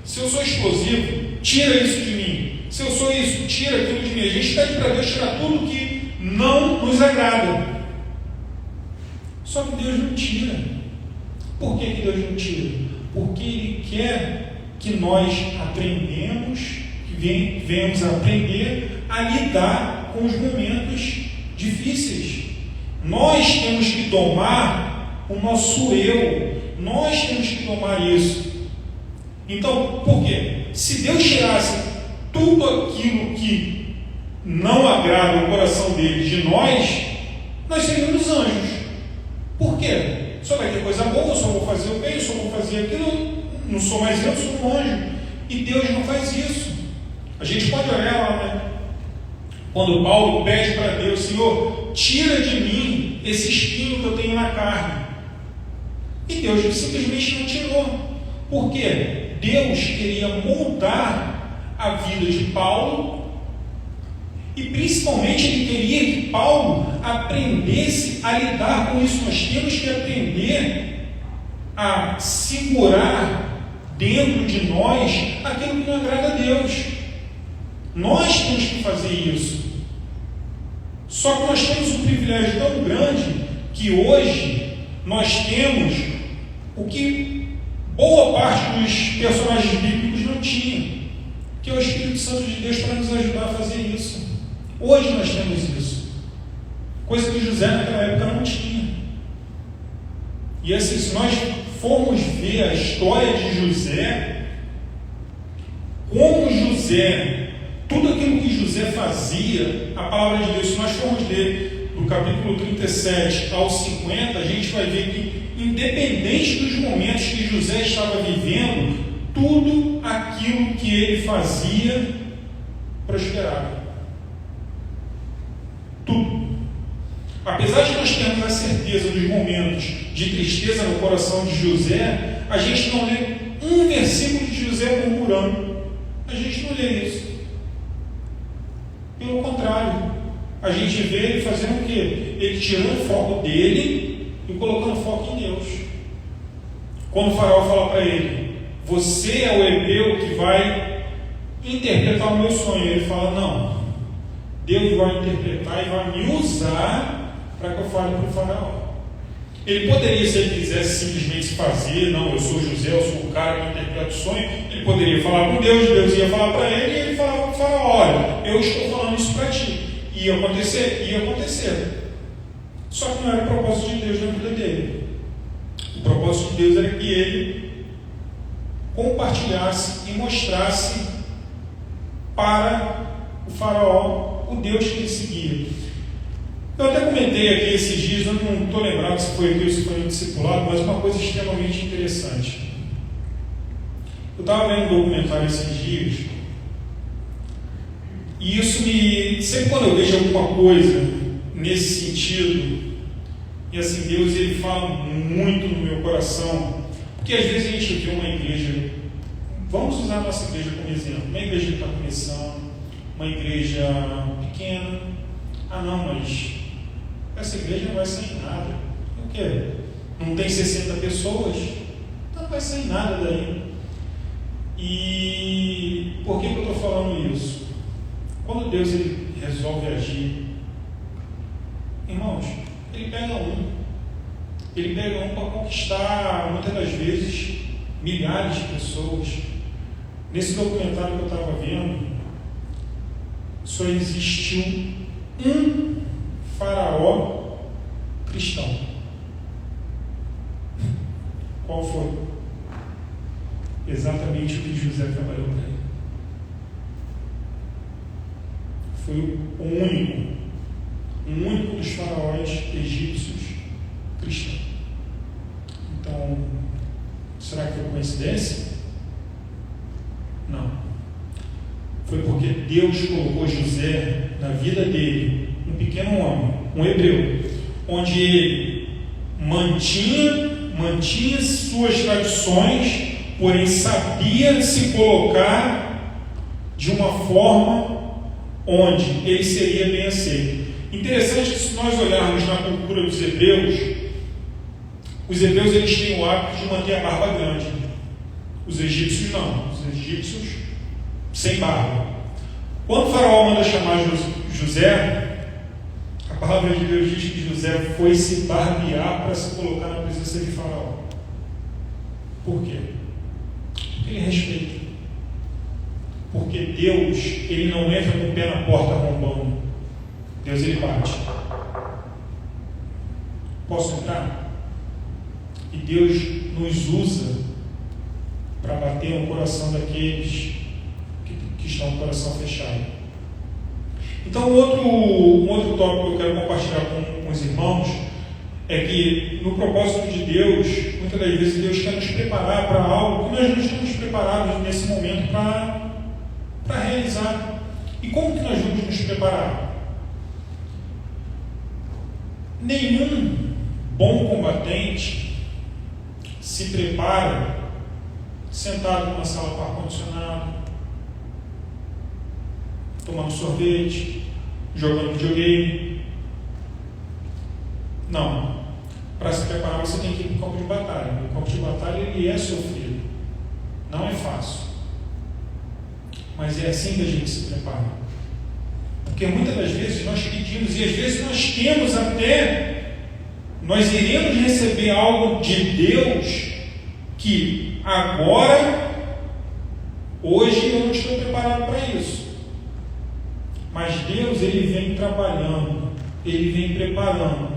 se eu sou explosivo, tira isso de mim. Se eu sou isso, tira aquilo de mim. A gente pede para Deus tirar tudo que não nos agrada. Só que Deus não tira. Por que Deus não tira? Porque Ele quer que nós aprendemos, que venhamos a aprender a lidar com os momentos difíceis. Nós temos que domar o nosso eu. Nós temos que domar isso. Então, por quê? Se Deus tirasse tudo aquilo que não agrada o coração dele de nós seríamos anjos. Por quê? Só vai ter coisa boa, eu só vou fazer o bem, eu só vou fazer aquilo, não sou mais eu, sou um anjo. E Deus não faz isso. A gente pode olhar lá, né? Quando Paulo pede para Deus: Senhor, tira de mim esse espinho que eu tenho na carne. E Deus simplesmente não tirou. Por quê? Deus queria moldar a vida de Paulo e principalmente Ele queria que Paulo aprendesse a lidar com isso. Nós temos que aprender a segurar dentro de nós aquilo que não agrada a Deus. Nós temos que fazer isso. Só que nós temos um privilégio tão grande que hoje nós temos o que boa parte dos personagens bíblicos não tinha, que é o Espírito Santo de Deus para nos ajudar a fazer isso. Hoje nós temos isso, coisa que José naquela época não tinha. E assim, se nós formos ver a história de José, como José, tudo aquilo que José fazia, a palavra de Deus, se nós formos ler do capítulo 37 ao 50, a gente vai ver que, independente dos momentos que José estava vivendo, tudo aquilo que ele fazia prosperava. Tudo. Apesar de nós termos a certeza dos momentos de tristeza no coração de José, a gente não lê um versículo de José murmurando. A gente não lê isso. Pelo contrário, a gente vê ele fazendo o quê? Ele tirando o foco dele e colocando foco em Deus. Quando o faraó fala para ele: você é o hebreu que vai interpretar o meu sonho, ele fala: não, Deus vai interpretar e vai me usar para que eu fale para o faraó. Ele poderia, se ele quisesse simplesmente fazer: não, eu sou José, eu sou o cara que interpreta o sonho. Ele poderia falar com Deus, Deus ia falar para ele, e ele falava para o faraó: olha, eu estou falando isso para ti. Ia acontecer? Ia acontecer. Só que não era o propósito de Deus na vida dele. O propósito de Deus era que ele compartilhasse e mostrasse para o faraó o Deus que ele seguia. Eu até comentei aqui esses dias, eu não estou lembrado se foi aqui ou se foi no discipulado, mas uma coisa extremamente interessante. Eu estava vendo um documentário esses dias, e isso me... sempre quando eu vejo alguma coisa nesse sentido, e assim, Deus ele fala muito no meu coração, porque às vezes a gente vê uma igreja, vamos usar a nossa igreja como exemplo, uma igreja que está começando, uma igreja pequena. Ah não, mas essa igreja não vai sair nada. O quê? Não tem 60 pessoas? Então não vai sair nada daí. E por que eu estou falando isso? Quando Deus ele resolve agir, irmãos, ele pega um para conquistar, muitas das vezes, milhares de pessoas. Nesse documentário que eu estava vendo, só existiu um faraó cristão. Qual foi? Exatamente o que José trabalhou para ele. Foi o único dos faraós egípcios cristão. Então, será que foi coincidência? Não. Foi porque Deus colocou José na vida dele, um pequeno homem, um hebreu, onde ele mantinha suas tradições, porém sabia se colocar de uma forma onde ele seria bem aceito. Interessante que, se nós olharmos na cultura dos hebreus, os hebreus eles têm o hábito de manter a barba grande. Os egípcios não. Os egípcios sem barba. Quando o faraó manda chamar José, a A palavra de Deus diz que José foi se barbear para se colocar na presença de Faraó. Por quê? Porque ele respeita. Porque Deus, ele não entra com o pé na porta arrombando. Deus, ele bate. Posso entrar? E Deus nos usa para bater no coração daqueles que estão com o coração fechado. Então, um outro tópico que eu quero compartilhar com os irmãos é que, no propósito de Deus, muitas das vezes Deus quer nos preparar para algo que nós não estamos preparados nesse momento para realizar. E como que nós vamos nos preparar? Nenhum bom combatente se prepara sentado numa sala com ar-condicionado, tomando sorvete, jogando videogame. Não. Para se preparar, você tem que ir para o campo de batalha. O campo de batalha, ele é sofrido. Não é fácil. Mas é assim que a gente se prepara. Porque muitas das vezes nós pedimos, e às vezes nós temos até, nós iremos receber algo de Deus que agora, hoje eu não estou preparado para isso. Mas Deus, ele vem trabalhando, ele vem preparando,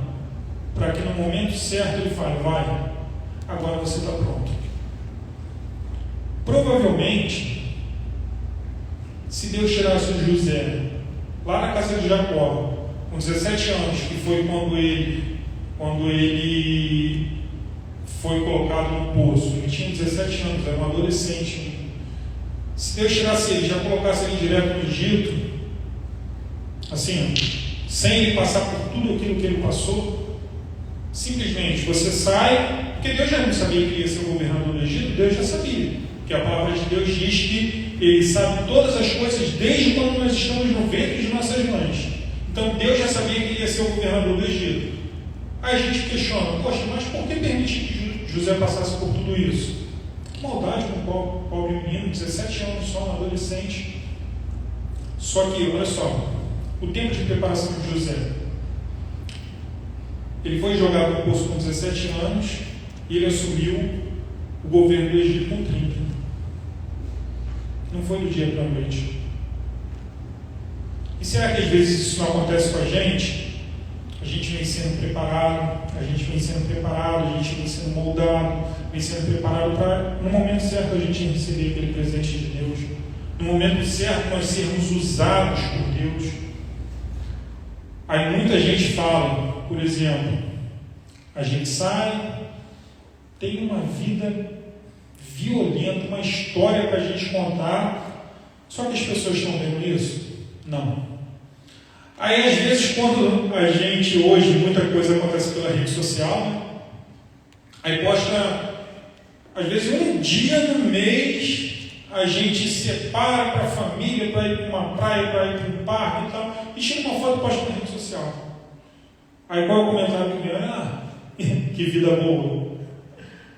para que no momento certo ele fale, vai, agora você está pronto. Provavelmente, se Deus tirasse o José lá na casa de Jacó, com 17 anos, que foi quando ele foi colocado no poço, ele tinha 17 anos, era um adolescente. Se Deus tirasse ele, já colocasse ele direto no Egito, assim, sem ele passar por tudo aquilo que ele passou, simplesmente você sai, porque Deus já não sabia que ia ser o governador do Egito, Deus já sabia, porque a palavra de Deus diz que ele sabe todas as coisas desde quando nós estamos no ventre de nossas mães. Então Deus já sabia que ele ia ser o governador do Egito. Aí a gente questiona, poxa, mas por que permite que José passasse por tudo isso? Que maldade com o pobre menino, 17 anos só, um adolescente. Só que, olha só, o tempo de preparação de José, ele foi jogado no poço com 17 anos e ele assumiu o governo do Egito com 30. Não foi do dia para a noite. E será que às vezes isso não acontece com a gente? A gente vem sendo preparado, a gente vem sendo moldado, vem sendo preparado para, no momento certo, a gente receber aquele presente de Deus. No momento certo, nós sermos usados por Deus. Aí muita gente fala, por exemplo, a gente sai, tem uma vida violenta, uma história para a gente contar, só que as pessoas estão vendo isso? Não. Aí às vezes quando a gente hoje, muita coisa acontece pela rede social, né? Aí posta, às vezes um dia no mês, a gente separa para a família, para ir para uma praia, para ir para um parque e tal, e tira uma foto e posta na rede social. Aí qual é o comentário que vem? Que vida boa.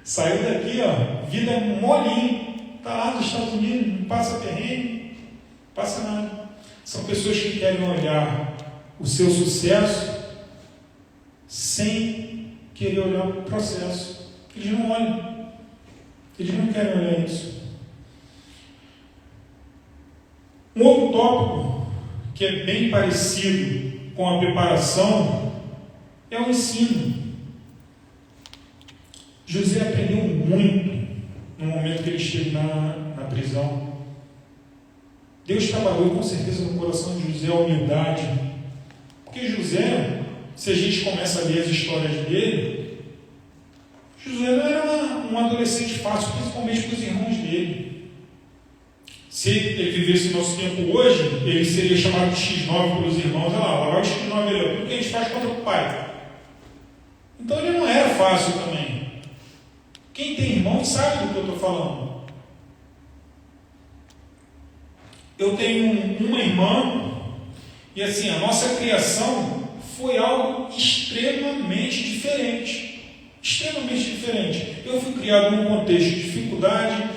Saiu daqui, ó, vida molinho, está lá nos Estados Unidos, não passa perrengue, não passa nada. São pessoas que querem olhar o seu sucesso sem querer olhar o processo. Eles não olham, eles não querem olhar isso. Um outro tópico que é bem parecido com a preparação é o ensino. José aprendeu muito no momento que ele esteve na prisão. Deus trabalhou com certeza no coração de José a humildade. Porque José, se a gente começa a ler as histórias dele, José não era um adolescente fácil, principalmente para os irmãos dele. Se ele vivesse o nosso tempo hoje, ele seria chamado de X9 pelos irmãos. Olha lá vai o X9 ali, tudo que a gente faz contra o pai. Então ele não era fácil também. Quem tem irmão sabe do que eu estou falando. Eu tenho uma irmã, e assim, a nossa criação foi algo extremamente diferente. Extremamente diferente. Eu fui criado num contexto de dificuldade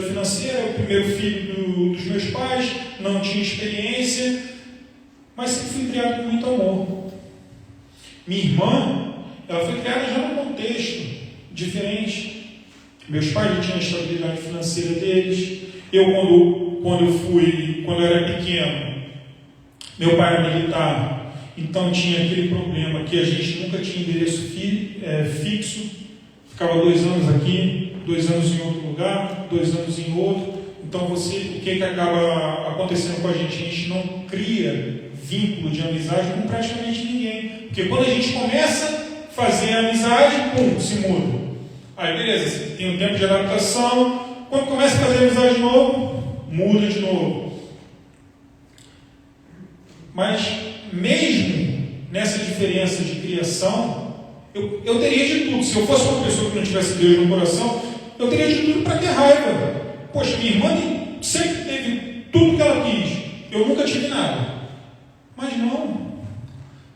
financeira, o primeiro filho dos meus pais, não tinha experiência, mas sempre fui criado com muito amor. Minha irmã, ela foi criada já num contexto diferente. Meus pais já tinham a estabilidade financeira deles. Eu, quando eu era pequeno, meu pai era militar, então tinha aquele problema que a gente nunca tinha endereço fixo, ficava 2 anos aqui, 2 anos em outro lugar, 2 anos em outro. Então, o que acaba acontecendo com a gente não cria vínculo de amizade com praticamente ninguém. Porque quando a gente começa a fazer amizade, pum, se muda. Aí, beleza, tem um tempo de adaptação. Quando começa a fazer amizade de novo, muda de novo. Mas, mesmo nessa diferença de criação, eu teria de tudo. Se eu fosse uma pessoa que não tivesse Deus no coração, eu teria de tudo para ter raiva. Poxa, minha irmã sempre teve tudo que ela quis. Eu nunca tive nada. Mas não.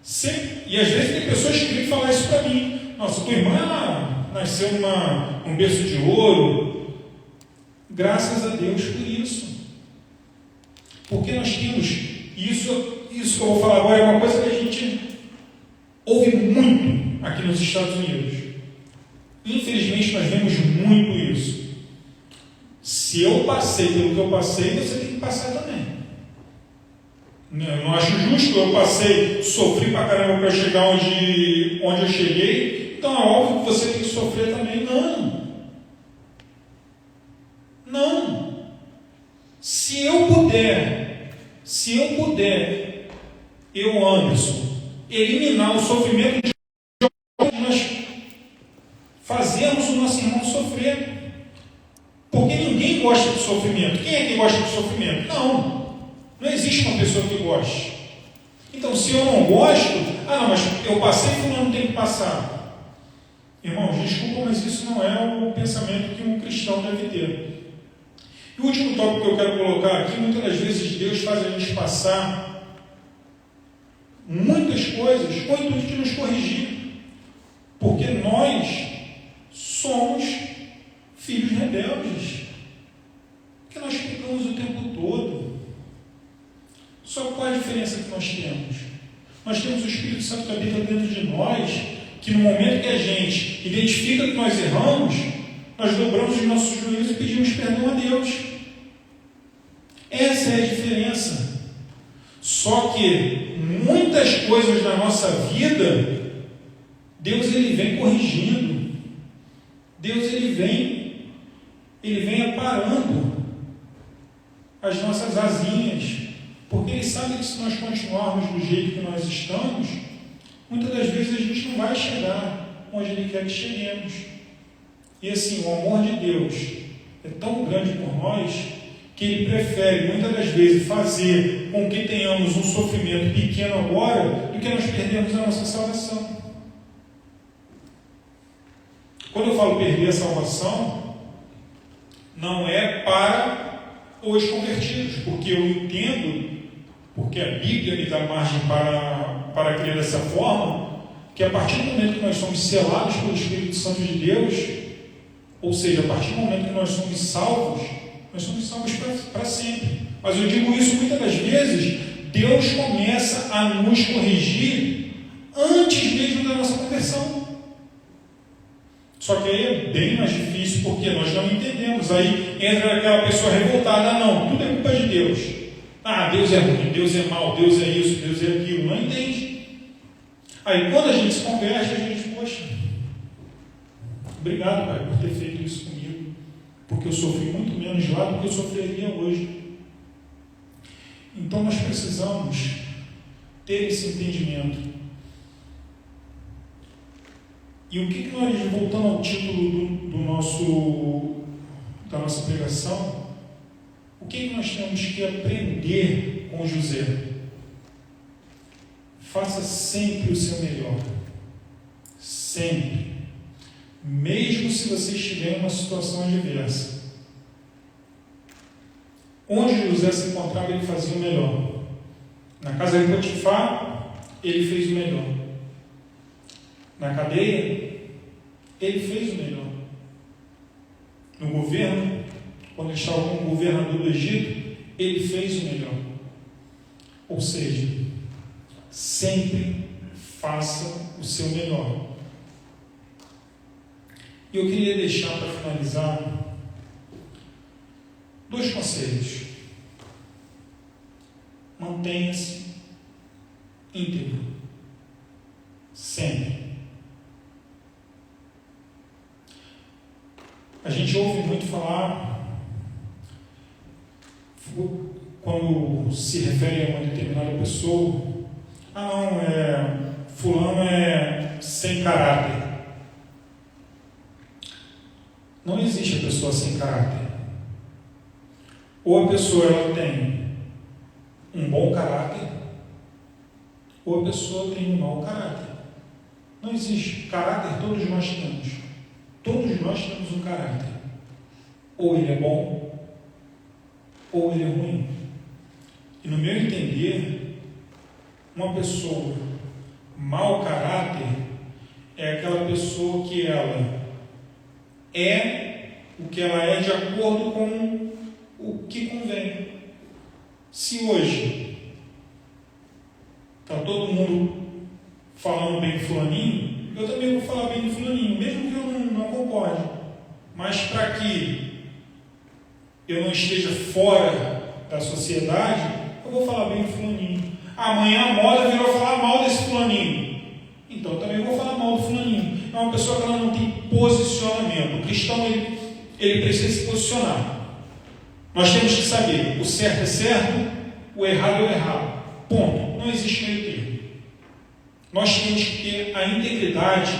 Sempre. E às vezes tem pessoas que vêm falar isso para mim. Nossa, tua irmã nasceu num berço de ouro. Graças a Deus por isso. Porque nós temos isso que eu vou falar agora é uma coisa que a gente ouve muito aqui nos Estados Unidos. Infelizmente nós vemos muito isso. Se eu passei pelo que eu passei, você tem que passar também. Eu não acho justo, eu passei, sofri pra caramba para chegar onde eu cheguei, então é óbvio que você tem que sofrer também. Não. Se eu puder, eu, Anderson, eliminar o sofrimento de nós fazemos o nosso irmão sofrer. Porque ninguém gosta de sofrimento. Quem é que gosta de sofrimento? Não existe uma pessoa que goste. Então, se eu não gosto, mas eu passei e fulano tem que passar. Irmãos, desculpa, mas isso não é o pensamento que um cristão deve ter. E o último tópico que eu quero colocar aqui, muitas das vezes Deus faz a gente passar muitas coisas com o intuito de nos corrigir. Porque nós somos filhos rebeldes, que nós pecamos o tempo todo. Só qual é a diferença que nós temos? Nós temos o Espírito Santo que habita dentro de nós, que no momento que a gente identifica que nós erramos, nós dobramos os nossos joelhos e pedimos perdão a Deus. Essa é a diferença. Só que muitas coisas na nossa vida, Deus ele vem corrigindo. Deus ele vem aparando as nossas asinhas, porque Ele sabe que se nós continuarmos do jeito que nós estamos, muitas das vezes a gente não vai chegar onde Ele quer que cheguemos. E assim, o amor de Deus é tão grande por nós, que Ele prefere muitas das vezes fazer com que tenhamos um sofrimento pequeno agora, do que nós perdermos a nossa salvação. Quando eu falo perder a salvação, não é para os convertidos, porque eu entendo, porque a Bíblia me dá margem para crer dessa forma, que a partir do momento que nós somos selados pelo Espírito Santo de Deus, ou seja, a partir do momento que nós somos salvos para sempre. Mas eu digo isso muitas das vezes, Deus começa a nos corrigir antes mesmo da nossa conversão. Só que aí é bem mais difícil, porque nós não entendemos. Aí entra aquela pessoa revoltada, não, tudo é culpa de Deus. Deus é ruim, Deus é mau, Deus é isso, Deus é aquilo, não entende. Aí quando a gente se converte, a gente diz, poxa, obrigado, Pai, por ter feito isso comigo, porque eu sofri muito menos lá do que eu sofreria hoje. Então nós precisamos ter esse entendimento. E o que nós, voltando ao título da nossa pregação, o que nós temos que aprender com José? Faça sempre o seu melhor. Sempre. Mesmo se você estiver em uma situação adversa. Onde José se encontrava, ele fazia o melhor. Na casa de Potifar, ele fez o melhor. Na cadeia, ele fez o melhor. No governo, quando ele estava como governador do Egito, ele fez o melhor. Ou seja, sempre faça o seu melhor. E eu queria deixar para finalizar 2 conselhos. Mantenha-se íntegro, sempre. A gente ouve muito falar, quando se refere a uma determinada pessoa, fulano é sem caráter. Não existe a pessoa sem caráter. Ou a pessoa ela tem um bom caráter, ou a pessoa tem um mau caráter. Não existe. Caráter todos nós temos. Todos nós temos um caráter. Ou ele é bom, ou ele é ruim. E no meu entender, uma pessoa mau caráter é aquela pessoa que ela é o que ela é de acordo com o que convém. Se hoje está todo mundo falando bem do fulaninho, eu também vou falar bem do fulaninho, mesmo que eu não concorde. Mas para que eu não esteja fora da sociedade, eu vou falar bem do fulaninho. Amanhã a moda virou falar mal desse fulaninho, então eu também vou falar mal do fulaninho. É uma pessoa que ela não tem posicionamento. O cristão ele precisa se posicionar. Nós temos que saber, o certo é certo, o errado é o errado. Ponto. Não existe meio termo. Nós temos que ter a integridade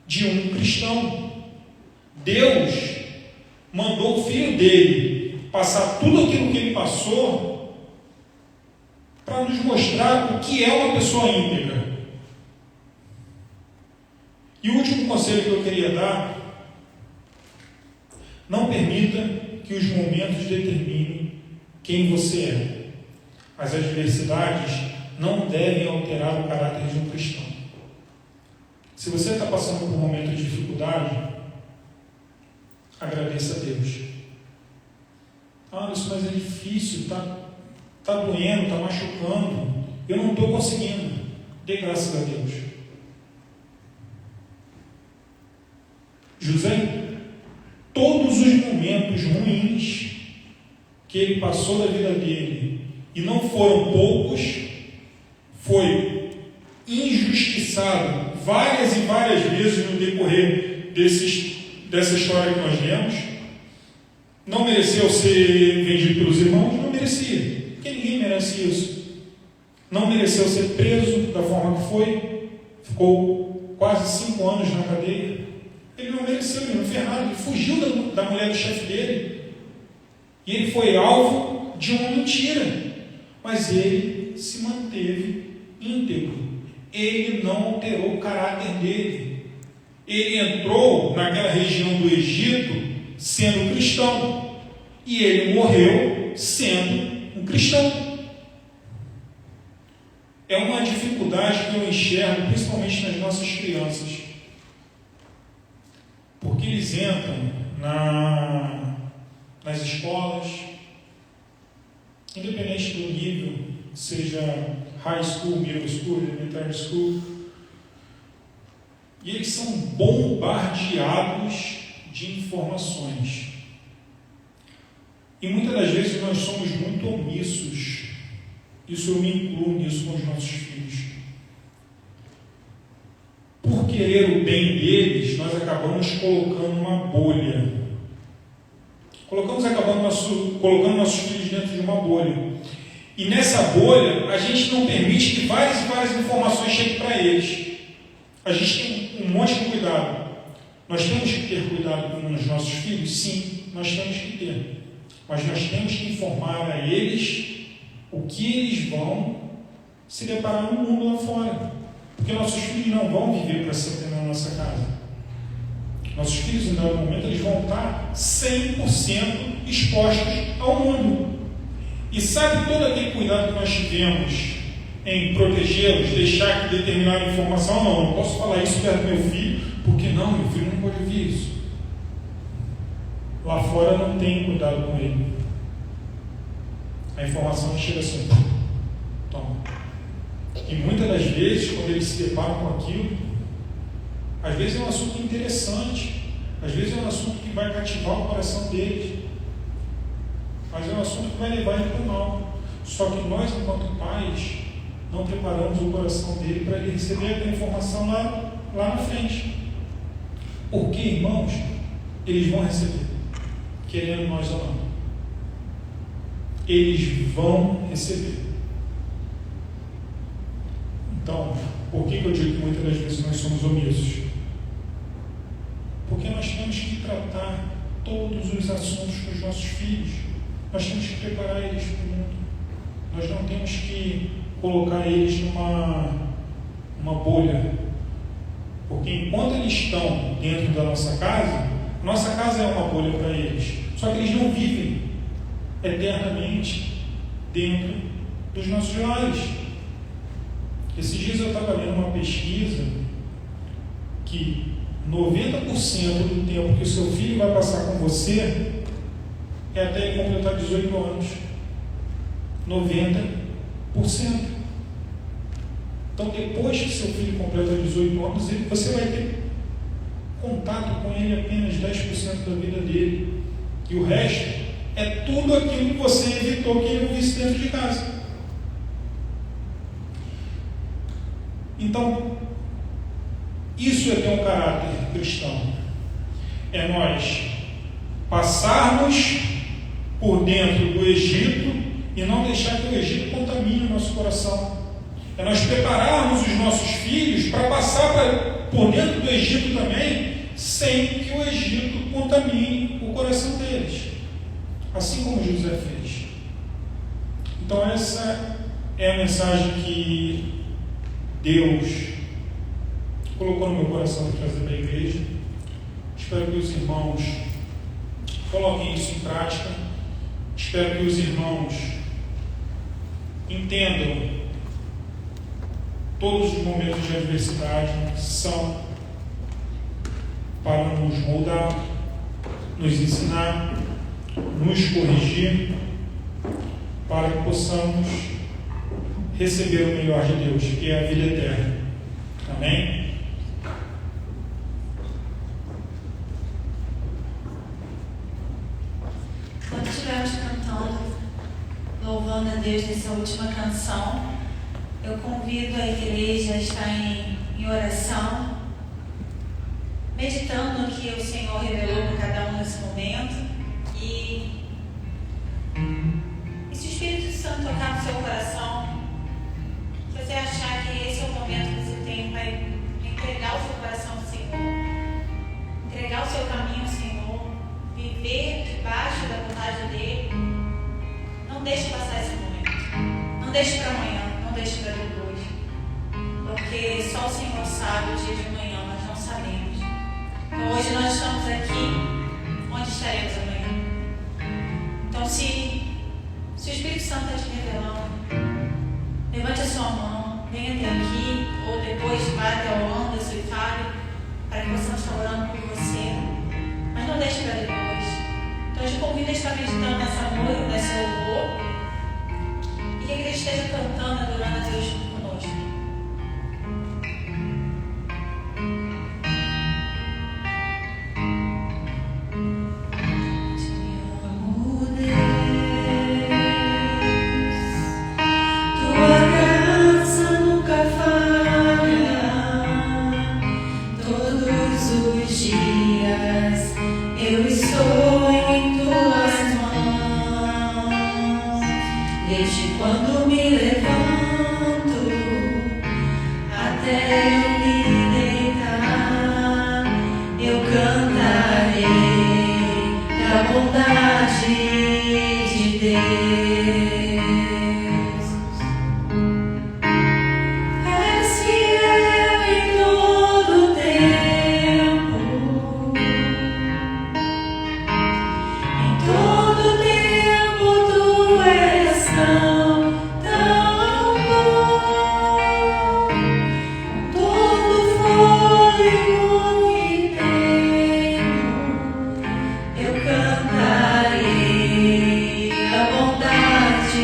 de um cristão. Deus mandou o Filho dele passar tudo aquilo que ele passou para nos mostrar o que é uma pessoa íntegra. E o último conselho que eu queria dar: não permita que os momentos determinem quem você é. As adversidades não devem alterar o caráter de um cristão. Se você está passando por um momento de dificuldade, agradeça a Deus. Isso mas é difícil, está doendo, está machucando, eu não estou conseguindo. Dê graças a Deus. José, todos os momentos ruins que ele passou da vida dele, e não foram poucos, foi injustiçado várias e várias vezes no decorrer dessa história que nós lemos. Não mereceu ser vendido pelos irmãos? Não merecia, porque ninguém merece isso. Não mereceu ser preso da forma que foi, ficou quase 5 anos na cadeia. Ele não mereceu, ele não fez nada, ele fugiu da mulher do chefe dele. E ele foi alvo de uma mentira. Mas ele se manteve íntegro. Ele não alterou o caráter dele. Ele entrou naquela região do Egito sendo cristão. E ele morreu sendo um cristão. É uma dificuldade que eu enxergo, principalmente nas nossas crianças. Porque eles entram nas escolas, independente do nível, seja high school, middle school, elementary school, e eles são bombardeados de informações. E muitas das vezes nós somos muito omissos. Isso eu me incluo nisso com os nossos filhos. Por querer o bem deles, nós acabamos colocando uma bolha. Colocando nossos filhos dentro de uma bolha. E nessa bolha, a gente não permite que várias e várias informações cheguem para eles. A gente tem um monte de cuidado. Nós temos que ter cuidado com os nossos filhos? Sim, nós temos que ter. Mas nós temos que informar a eles o que eles vão se deparar no mundo lá fora. Porque nossos filhos não vão viver para sempre na nossa casa. Nossos filhos, em dado momento, eles vão estar 100% expostos ao mundo. E sabe todo aquele cuidado que nós tivemos em protegê-los, deixar que determinada informação, não posso falar isso perto do meu filho, porque não, meu filho não pode ouvir isso. Lá fora não tem cuidado com ele. A informação chega assim, toma. E muitas das vezes, quando eles se deparam com aquilo, às vezes é um assunto interessante, às vezes é um assunto que vai cativar o coração deles, mas é um assunto que vai levar ele para o mal. Só que nós, enquanto pais, não preparamos o coração dele para ele receber aquela informação lá na frente. Porque, irmãos, eles vão receber, querendo nós ou não. Eles vão receber. Então, por que eu digo que muitas das vezes nós somos omissos? Porque nós temos que tratar todos os assuntos com os nossos filhos. Nós temos que preparar eles para o mundo. Nós não temos que colocar eles numa bolha. Porque enquanto eles estão dentro da nossa casa é uma bolha para eles. Só que eles não vivem eternamente dentro dos nossos lares. Esses dias eu estava lendo uma pesquisa que 90% do tempo que o seu filho vai passar com você é até ele completar 18 anos. 90%. Então, depois que seu filho completa 18 anos, você vai ter contato com ele apenas 10% da vida dele. E o resto é tudo aquilo que você evitou que ele não visse dentro de casa. Então, isso é ter um caráter cristão. É nós passarmos por dentro do Egito e não deixar que o Egito contamine o nosso coração. É nós prepararmos os nossos filhos para passar por dentro do Egito também, sem que o Egito contamine o coração deles. Assim como José fez. Então essa é a mensagem que Deus colocou no meu coração para trazer para a igreja. Espero que os irmãos coloquem isso em prática. Espero que os irmãos entendam todos os momentos de adversidade são para nos moldar, nos ensinar, nos corrigir, para que possamos receber o melhor de Deus, que é a vida eterna. Amém? Quando estivermos cantando, louvando a Deus nessa última canção, eu convido a igreja a estar em oração, meditando no que o Senhor revelou para cada um nesse momento. E se o Espírito Santo tocar no seu coração, se você achar que esse é o momento que você tem para entregar o seu coração ao Senhor, entregar o seu caminho ao Senhor, viver debaixo da vontade dEle, não deixe passar esse momento. Não deixe para amanhã, não deixe para depois. Porque só o Senhor sabe o dia de amanhã, nós não sabemos. Então hoje nós estamos aqui, onde estaremos amanhã? Então se o Espírito Santo está te revelando, levante a sua mão, venha até aqui, ou depois vá até o Anderson e fale, para que possamos estar orando por você. Mas não deixe para depois. Então eu te convido a estar meditando nessa música, nesse louvor, e que a igreja esteja cantando, adorando a Deus conosco. Quando me levanto até eu me deitar, eu cantarei da bondade de Deus. És fiel em todo tempo, em todo tempo tu és tão bondade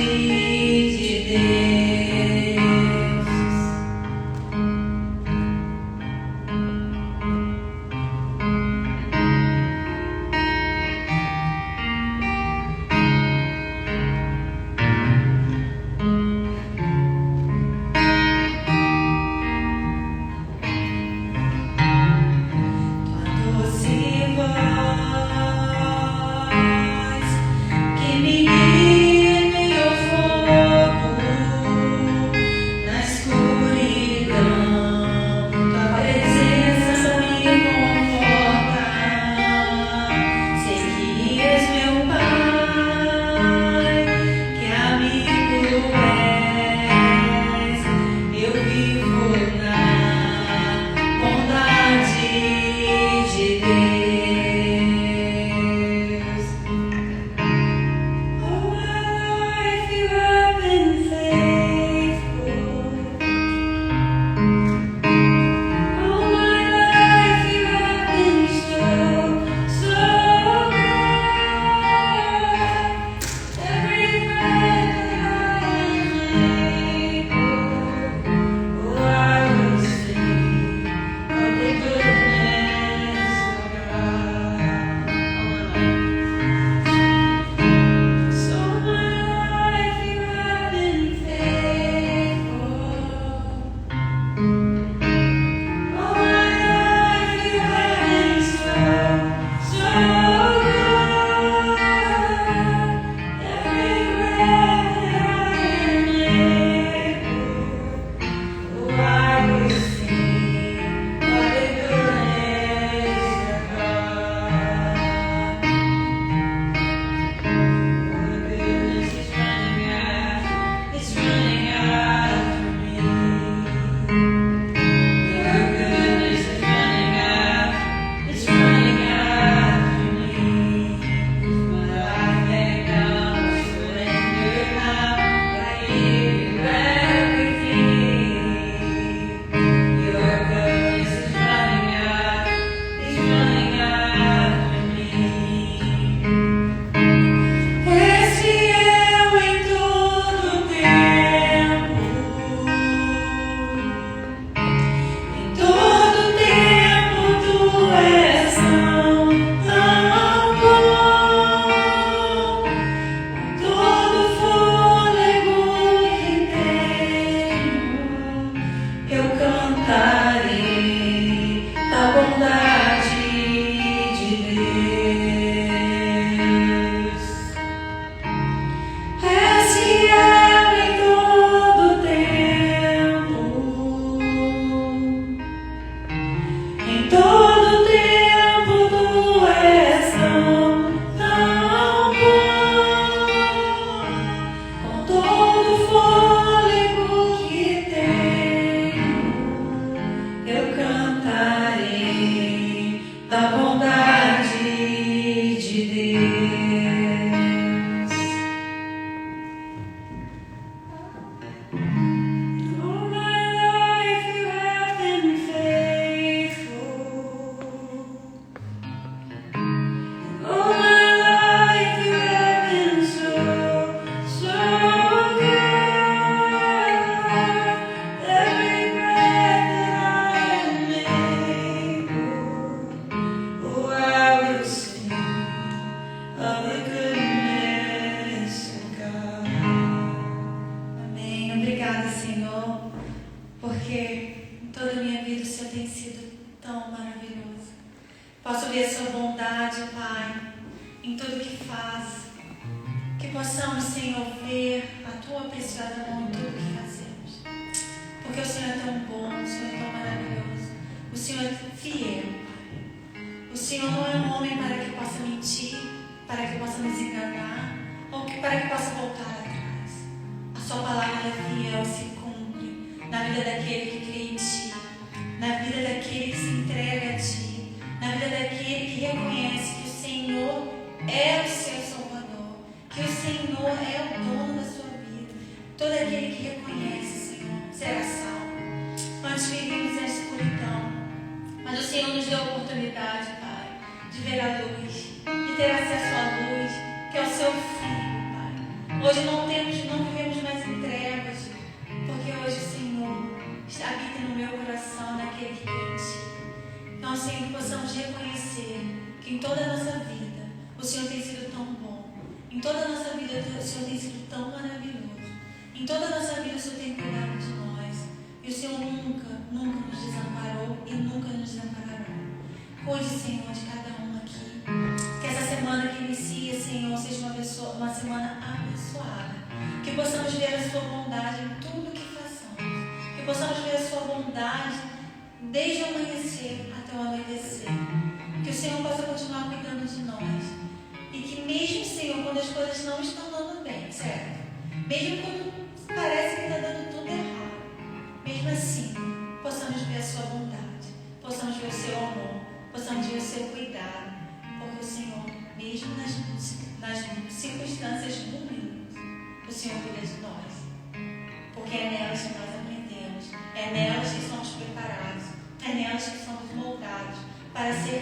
of the goodness of God. Amém. Obrigada, Senhor, porque em toda a minha vida o Senhor tem sido tão maravilhoso. Posso ver a sua bondade, Pai, em tudo que faz. Que possamos, Senhor, ver a tua preciosa mão em tudo que fazemos. Porque o Senhor é tão bom, o Senhor é tão maravilhoso. O Senhor é fiel. O Senhor não é um homem para que possa mentir, para que possa nos enganar, ou para que possa voltar atrás. A sua palavra é fiel e se cumpre na vida daquele que crê em ti, na vida daquele que se entrega a ti, na vida daquele que reconhece que o Senhor é o seu Salvador, que o Senhor é o dono da sua vida. Todo aquele que reconhece, Senhor, será salvo. Antes vivíamos nessa escuridão, mas o Senhor nos deu a oportunidade, Pai, de ver a luz, de ter acesso à luz, que é o seu Filho, Pai. Hoje não vivemos mais em trevas, porque hoje o Senhor habita no meu coração, naquele que crê em ti. Então, Senhor, que possamos reconhecer que em toda a nossa vida o Senhor tem sido tão bom. Em toda a nossa vida o Senhor tem sido tão maravilhoso. Em toda a nossa vida o Senhor tem cuidado de nós. E o Senhor nunca nos desamparou e nunca nos desamparará. Cuide, Senhor, de cada um aqui. Que essa semana que inicia, Senhor, seja uma semana abençoada. Que possamos ver a sua bondade em tudo que façamos. Que possamos ver a sua bondade desde o amanhecer até o anoitecer. Que o Senhor possa continuar cuidando de nós. E que mesmo, Senhor, quando as coisas não estão dando bem, certo? Mesmo quando parece que está dando tudo errado, mesmo assim, possamos ver a sua bondade, possamos ver o seu amor, possamos ver o seu cuidado, porque o Senhor, mesmo nas circunstâncias ruins, o Senhor cuida de nós, porque é nelas que nós aprendemos, é nelas que somos preparados, é nelas que somos moldados para ser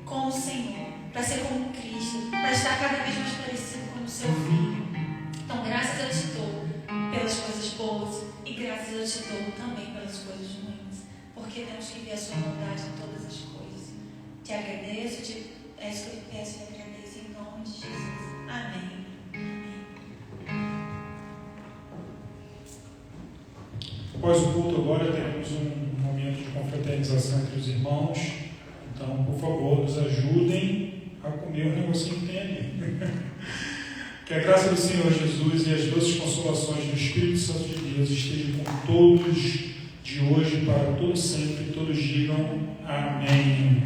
como o Senhor, para ser como Cristo, para estar cada vez mais parecido com o seu Filho. Então, graças eu te dou pelas coisas boas e graças eu te dou também pelas coisas ruins, porque temos que ver a sua bondade em todas as coisas. Te agradeço, é isso que eu te peço e agradeço em nome de Jesus. Amém. Após o culto agora teremos um momento de confraternização entre os irmãos. Então, por favor, nos ajudem a comer o negocinho que tem ali. Que a graça do Senhor Jesus e as doces consolações do Espírito Santo de Deus estejam com todos de hoje para todos sempre. Todos digam amém.